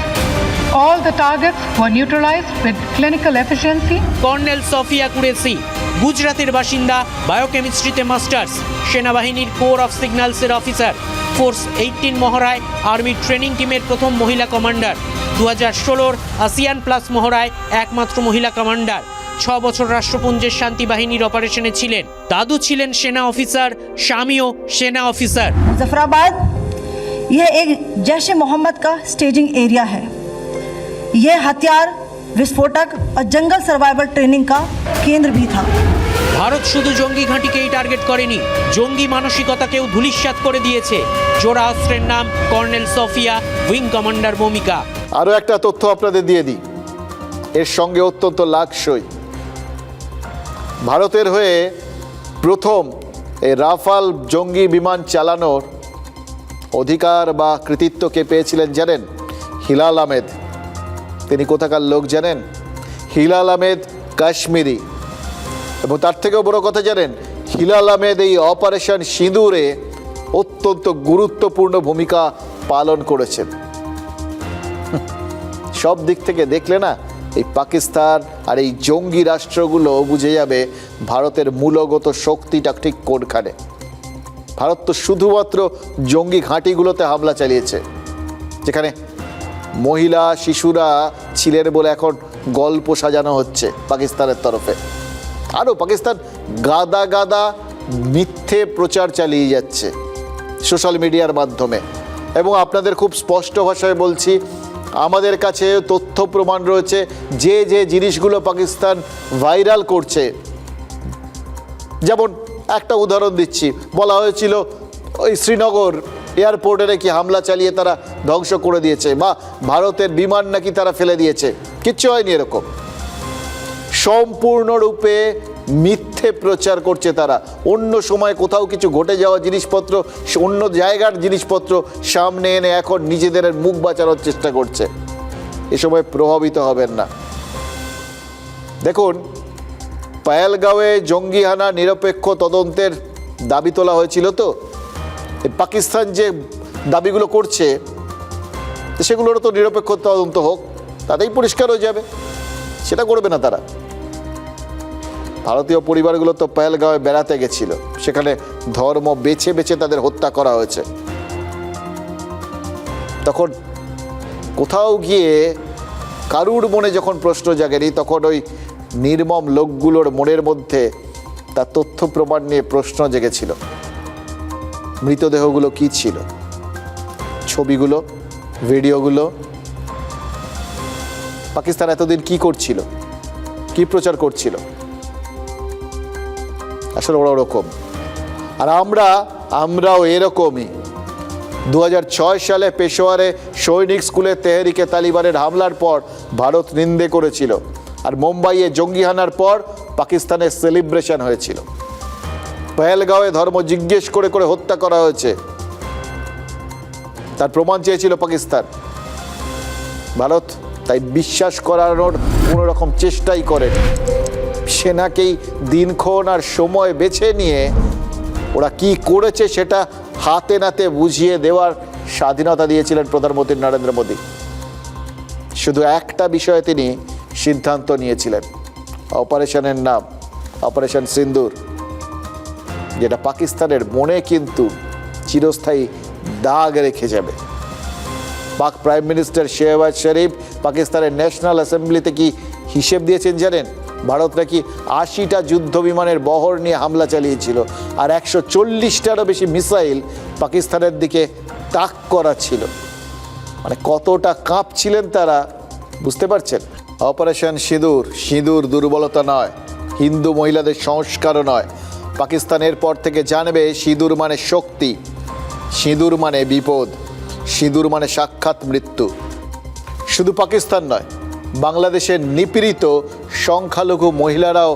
All the targets were neutralized with clinical efficiency. Colonel Sofiya Qureshi গুজরাতের বাসিন্দা, বায়োকেমিস্ট্রিতে মাস্টার্স, সেনাবাহিনীর কোর অফ সিগন্যালসের officer, force 18 মহড়ায় army training টিমের প্রথম মহিলা commander. 2016 ASEAN plus মহড়ায় একমাত্র মহিলা কমান্ডার। 6 বছর রাষ্ট্রপুঞ্জের শান্তি বাহিনীর অপারেশনে ছিলেন। দাদু ছিলেন সেনা অফিসার, স্বামীও সেনা অফিসার। मुजफ्फराबाद ये एक जैश ए मोहम्मद का स्टेजिंग एरिया है। ये हथियार, विस्फोटक और जंगल सर्वाइवल ट्रेनिंग का केंद्र भी था। ভারত শুধু জঙ্গি ঘাঁটিকেই টার্গেট করেনি, জঙ্গি মানসিকতাকেও ধূলিসাৎ করে দিয়েছে। জোড়া অস্ত্রের নাম কর্নেল সোফিয়া, উইং কমান্ডার ভূমিকা। আরও একটা তথ্য আপনাদের দিয়ে দিই, এর সঙ্গে অত্যন্ত লাগসই। ভারতের হয়ে প্রথম এই রাফাল জঙ্গি বিমান চালানোর অধিকার বা কৃতিত্ব কে পেয়েছিলেন জানেন? হিলাল আহমেদ। তিনি কোথাকার লোক জানেন? হিলাল আহমেদ কাশ্মীরি। এবং তার থেকেও বড় কথা জানেন, হিলাল আহমেদ এই অপারেশন সিঁদুরে অত্যন্ত গুরুত্বপূর্ণ ভূমিকা পালন করেছেন। সব দিক থেকে দেখলে না এই পাকিস্তান আর এই জঙ্গি রাষ্ট্রগুলো বুঝে যাবে ভারতের মূলগত শক্তিটা ঠিক কোনখানে। ভারত তো শুধুমাত্র জঙ্গি ঘাঁটিগুলোতে হামলা চালিয়েছে, যেখানে মহিলা শিশুরা ছিলেন বলে এখন গল্প সাজানো হচ্ছে পাকিস্তানের তরফে। আরও পাকিস্তান গাদা গাদা মিথ্যে প্রচার চালিয়ে যাচ্ছে সোশ্যাল মিডিয়ার মাধ্যমে। এবং আপনাদের খুব স্পষ্ট ভাষায় বলছি, আমাদের কাছে তথ্য প্রমাণ রয়েছে যে যে জিনিসগুলো পাকিস্তান ভাইরাল করছে। যেমন একটা উদাহরণ দিচ্ছি, বলা হয়েছিল ওই শ্রীনগর এয়ারপোর্টে নাকি হামলা চালিয়ে তারা ধ্বংস করে দিয়েছে, বা ভারতের বিমান নাকি তারা ফেলে দিয়েছে। কিচ্ছু হয়নি এরকম। সম্পূর্ণরূপে মিথ্যে প্রচার করছে তারা। অন্য সময় কোথাও কিছু ঘটে যাওয়া জিনিসপত্র, অন্য জায়গার জিনিসপত্র সামনে এনে এখন নিজেদের মুখ বাঁচানোর চেষ্টা করছে। এ সময় প্রভাবিত হবেন না। দেখুন, পাহেলগাঁওয়ে জঙ্গি হানা নিরপেক্ষ তদন্তের দাবি তোলা হয়েছিল। তো পাকিস্তান যে দাবিগুলো করছে সেগুলোরও তো নিরপেক্ষ তদন্ত হোক, তাতেই পরিষ্কার হয়ে যাবে। সেটা করবে না তারা। ভারতীয় পরিবারগুলো তো পাহেলগাঁওয়ে বেড়াতে গেছিল, সেখানে ধর্ম বেছে বেছে তাদের হত্যা করা হয়েছে। তখন কোথাও গিয়ে কারুর মনে যখন প্রশ্ন জাগেনি, তখন ওই নির্মম লোকগুলোর মনের মধ্যে তার তথ্য প্রমাণ নিয়ে প্রশ্ন জেগেছিল। মৃতদেহগুলো কি ছিল, ছবিগুলো, ভিডিওগুলো, পাকিস্তান এতদিন কি করছিল, কি প্রচার করছিল। আসলে ওরা ওরকম, আর আমরাও এরকমই। 2006 সালে পেশোয়ারে সৈনিক স্কুলে তেহরিকে তালিবানের হামলার পর ভারত নিন্দে করেছিল, আর মুম্বাইয়ে জঙ্গি হানার পর পাকিস্তানের সেলিব্রেশন হয়েছিল। পেহেলগাঁওয়ে ধর্ম জিজ্ঞেস করে করে হত্যা করা হয়েছে, তার প্রমাণ চেয়েছিল পাকিস্তান। ভারত তাই বিশ্বাস করানোর কোনো রকম চেষ্টাই করে সেনাকেই দিনক্ষণ আর সময় বেছে নিয়ে ওরা কি করেছে সেটা হাতে নাতে বুঝিয়ে দেওয়ার স্বাধীনতা দিয়েছিলেন প্রধানমন্ত্রী নরেন্দ্র মোদী। শুধু একটা বিষয়ে তিনি সিদ্ধান্ত নিয়েছিলেন, অপারেশনের নাম অপারেশন সিন্দুর, যেটা পাকিস্তানের মনে কিন্তু চিরস্থায়ী দাগ রেখে যাবে। পাক প্রাইম মিনিস্টার শেহবাজ শরীফ পাকিস্তানের ন্যাশনাল অ্যাসেম্বলিতে কি হিসেব দিয়েছেন জানেন? ভারত নাকি 80টা যুদ্ধ বিমানের বহর নিয়ে হামলা চালিয়েছিল, আর 140টারও বেশি মিসাইল পাকিস্তানের দিকে তাক করা ছিল। মানে কতটা কাঁপছিলেন তারা, বুঝতে পারছেন? অপারেশন সিঁদুর দুর্বলতা নয়, হিন্দু মহিলাদের সংস্কারও নয়। পাকিস্তানের পর থেকে জানবে সিঁদুর মানে শক্তি, সিঁদুর মানে বিপদ। সিঁদুর মানে সাক্ষাৎ মৃত্যু। শুধু পাকিস্তান নয়, বাংলাদেশের নিপীড়িত সংখ্যালঘু মহিলারাও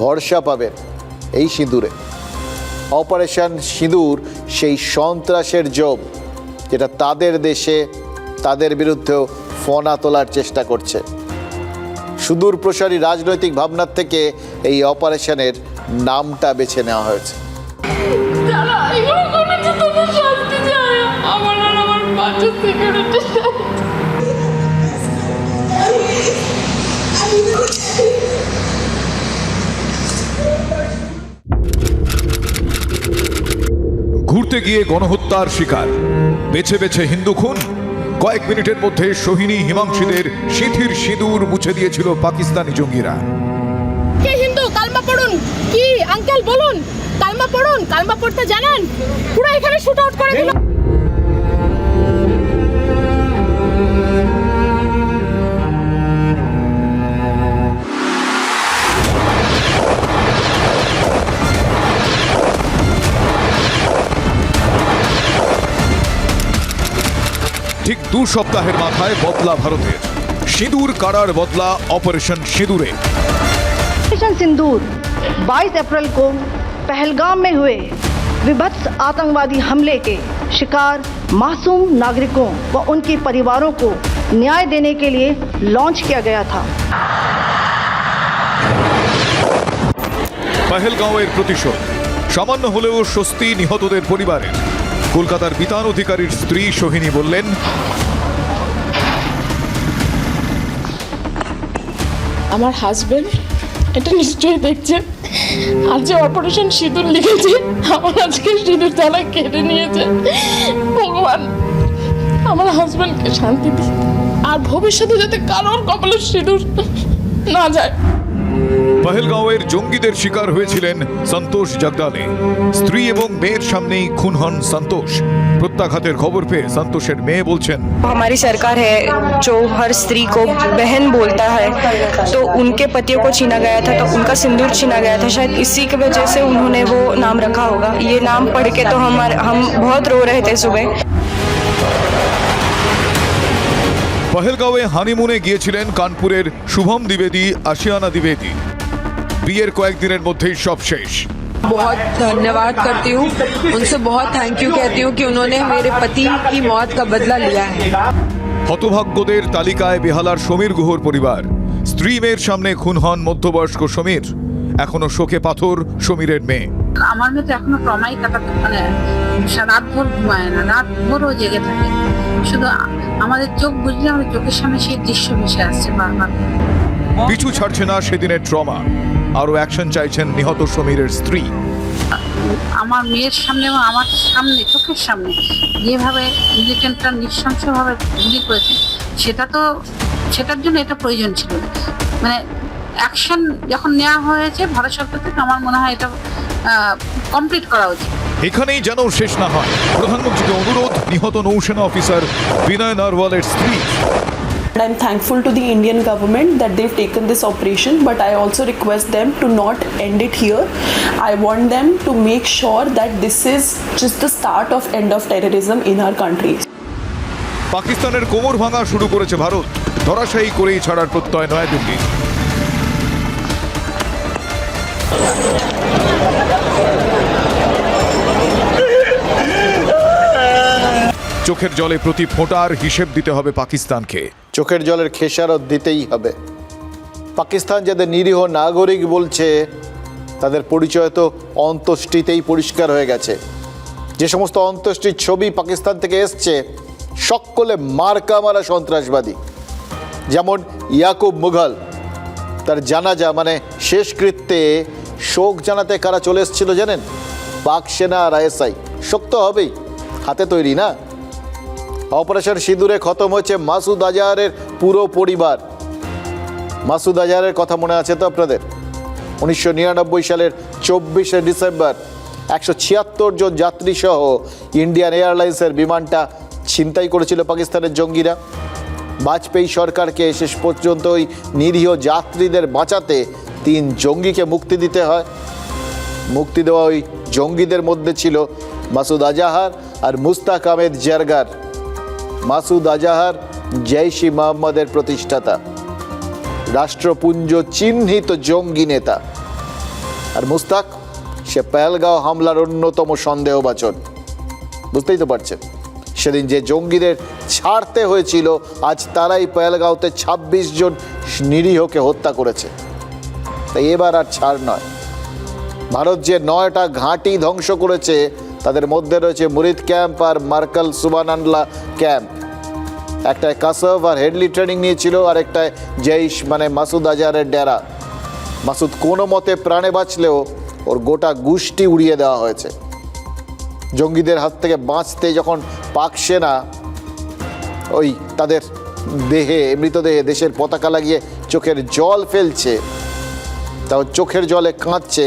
ভরসা পাবেন এই সিঁদুরে। অপারেশন সিঁদুর সেই সন্ত্রাসের জব যেটা তাদের দেশে তাদের বিরুদ্ধেও ফনা তোলার চেষ্টা করছে। সুদূর প্রসারী রাজনৈতিক ভাবনার থেকে এই অপারেশনের নামটা বেছে নেওয়া হয়েছে। ঘুরতে গিয়ে গণহত্যার শিকার, বেছে বেছে হিন্দু খুন। কয়েক মিনিটের মধ্যে সোহিনী হিমাংশীদের সিঁথির সিঁদুর মুছে দিয়েছিল পাকিস্তানি জঙ্গিরা। কে হিন্দু কালমা পড়ুন, কি আঙ্কেল বলুন, কালমা পড়ুন, কালমা পড়তে জানেন? পুরো এখানে শুট আউট করে দিল। ঠিক 2 সপ্তাহের মাথায় বদলা ভারতের। সিঁদুর কারার বদলা অপারেশন সিঁদুরে। ऑपरेशन सिंदूर 22 अप्रैल को पहलगाम में हुए विभत्स आतंकवादी हमले के शिकार मासूम नागरिकों व उनके परिवारों को न्याय देने के लिए लॉन्च किया गया था। পহেলগাঁওয়ের প্রতিশোধ, সামান্য হলেও স্বস্তি নিহতদের পরিবারের। কলকাতার বিতান অধিকারীর স্ত্রী সোহিনী বললেন, আমার হাজবেন্ড এটা নিশ্চয়ই দেখছেন, আর যে অপারেশন সিঁদুর লিখেছে আমার আজকে সিঁদুর তালা কেটে নিয়েছে। ভগবান আমার হাজবেন্ডকে শান্তি দিন, আর ভবিষ্যতে যাতে কারোর কপালে সিঁদুর না যায়। পহেলগাঁওয়ের জঙ্গিদের শিকার হয়েছিলেন সন্তোষ জগদালে। স্ত্রী এবং মেয়ের সামনেই খুন হন সন্তোষ। প্রত্যাঘাতের খবর পেয়ে সন্তোষের মেয়ে বলছেন, हमारी सरकार है जो हर स्त्री को बहन बोलता है, तो उनके पतियों को छीना गया था, तो उनका सिंदूर छीना गया था। शायद इसी की वजह से उन्होंने वो नाम रखा होगा। ये नाम पढ़ के तो हम बहुत रो रहे थे सुबह। পহেলগাঁওয়ে হানিমুনে গিয়েছিলেন কানপুরের শুভম দ্বিবেদী, আশিয়ানা দ্বিবেদী। বিয়ের কয়েকদিনের মধ্যেই সব শেষ। बहुत धन्यवाद करती हूँ, उनसे बहुत थैंक यू कहती हूँ कि उन्होंने मेरे पति की मौत का बदला लिया है। হতভাগ্যদের তালিকায় বেহালার সমীর গুহর পরিবার। স্ত্রী মেয়ের সামনে খুন হন মধ্যবয়স্ক সমীর। এখনো শোকে পাথর সমীরের মেয়ে। আমার মেয়ে তো এখনো ট্রমাই কাটাতে, মানে রাত ভোর ঘুমায় না, রাত ভোরও জেগে থাকে। শুধু আমাদের চোখ বুঝলে আমাদের চোখের সামনে সেই দৃশ্য ভেসে আসছে বারবার। পিছু ছাড়ছে না সেদিনের ট্রমা। আরো অ্যাকশন চাইছেন নিহত সমীরের স্ত্রী। আমার মেয়ের সামনে এবং আমার সামনে, চোখের সামনে যেভাবে মিলিটেন্টরা নৃশংসভাবে গুলি করেছে, সেটার জন্য এটা প্রয়োজন ছিল। মানে অ্যাকশন যখন নেওয়া হয়েছে ভারত সরকার থেকে, আমার মনে হয় এটা কমপ্লিট করা উচিত। এখানেই যেন শেষ না হয়। প্রধানমন্ত্রীকে অনুরোধ নিহত নৌসেনা অফিসার বিনয় নারওয়ালের স্ত্রী। I'm thankful to the Indian government that they've taken this operation, but I also request them to not end it here. I want them to make sure that this is just the start of end of terrorism in our country. পাকিস্তানের কোমর ভাঙা শুরু করেছে ভারত। ধরাশায়ী করেই ছাড়ার প্রত্যয় নয়াদিল্লি। চোখের জলে প্রতি ফোঁটার হিসেব দিতে হবে পাকিস্তানকে। চোখের জলের খেসারত দিতেই হবে। পাকিস্তান যাদের নিরীহ নাগরিক বলছে, তাদের পরিচয় তো অন্ত্যেষ্টিতেই পরিষ্কার হয়ে গেছে। যে সমস্ত অন্ত্যেষ্টির ছবি পাকিস্তান থেকে এসছে, সকলে মার্কা মারা সন্ত্রাসবাদী। যেমন ইয়াকুব মুঘল, তার জানাজা মানে শেষকৃত্যে শোক জানাতে কারা চলে এসেছিল জানেন? পাক সেনা আর আইএসআই। শোক তো হবেই, হাতে তৈরি না। অপারেশন সিঁদুরে খতম হয়েছে মাসুদ আজহারের পুরো পরিবার। মাসুদ আজহারের কথা মনে আছে তো আপনাদের? 1999 সালের 24শে ডিসেম্বর 176 জন যাত্রী সহ ইন্ডিয়ান এয়ারলাইন্সের বিমানটা ছিনতাই করেছিল পাকিস্তানের জঙ্গিরা। বাজপেয়ী সরকারকে শেষ পর্যন্ত ওই নিরীহ যাত্রীদের বাঁচাতে 3 জঙ্গিকে মুক্তি দিতে হয়। মুক্তি দেওয়া ওই জঙ্গিদের মধ্যে ছিল মাসুদ আজহার আর মুস্তাক আহমেদ জারগার। মাসুদ আজাহার জৈশ ই মোহাম্মদের প্রতিষ্ঠাতা, রাষ্ট্রপুঞ্জ চিহ্নিত জঙ্গি নেতা। আর মুস্তাক, সে পেহেলগাঁও হামলার অন্যতম সন্দেহভাজন। বুঝতেই তো পারছেন, সেদিন যে জঙ্গিদের ছাড়তে হয়েছিল, আজ তারাই পেহেলগাঁওতে ২৬ জন নিরীহকে হত্যা করেছে। তাই এবার আর ছাড় নয়। ভারত যে ৯টা ঘাঁটি ধ্বংস করেছে, তাদের মধ্যে রয়েছে মুরিদ ক্যাম্প আর মার্কাল সুবানান্লা ক্যাম্প। একটায় কাসভ আর হেডলি ট্রেনিং নিয়েছিল, আর একটায় জৈশ মানে মাসুদ আজহারের ডেরা। মাসুদ কোনো মতে প্রাণে বাঁচলেও ওর গোটা গোষ্ঠী উড়িয়ে দেওয়া হয়েছে। জঙ্গিদের হাত থেকে বাঁচতে যখন পাক সেনা ওই তাদের দেহে, মৃতদেহে দেশের পতাকা লাগিয়ে চোখের জল ফেলছে, তাও চোখের জলে কাঁদছে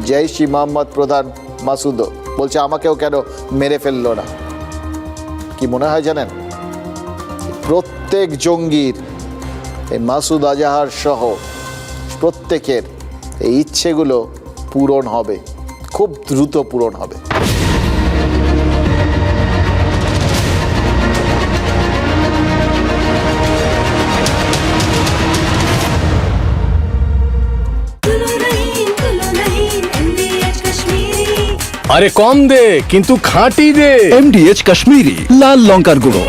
জৈশ ই মোহাম্মদ প্রধান মাসুদও। বলছে আমাকেও কেন মেরে ফেললো না। কি মনে হয় জানেন, প্রত্যেক জঙ্গির, এই মাসুদ আজাহার সহ প্রত্যেকের এই ইচ্ছেগুলো পূরণ হবে, খুব দ্রুত পূরণ হবে। আরে কম দে কিন্তু খাঁটি দে। MDH কাশ্মীরি লাল লঙ্কার গুঁড়ো।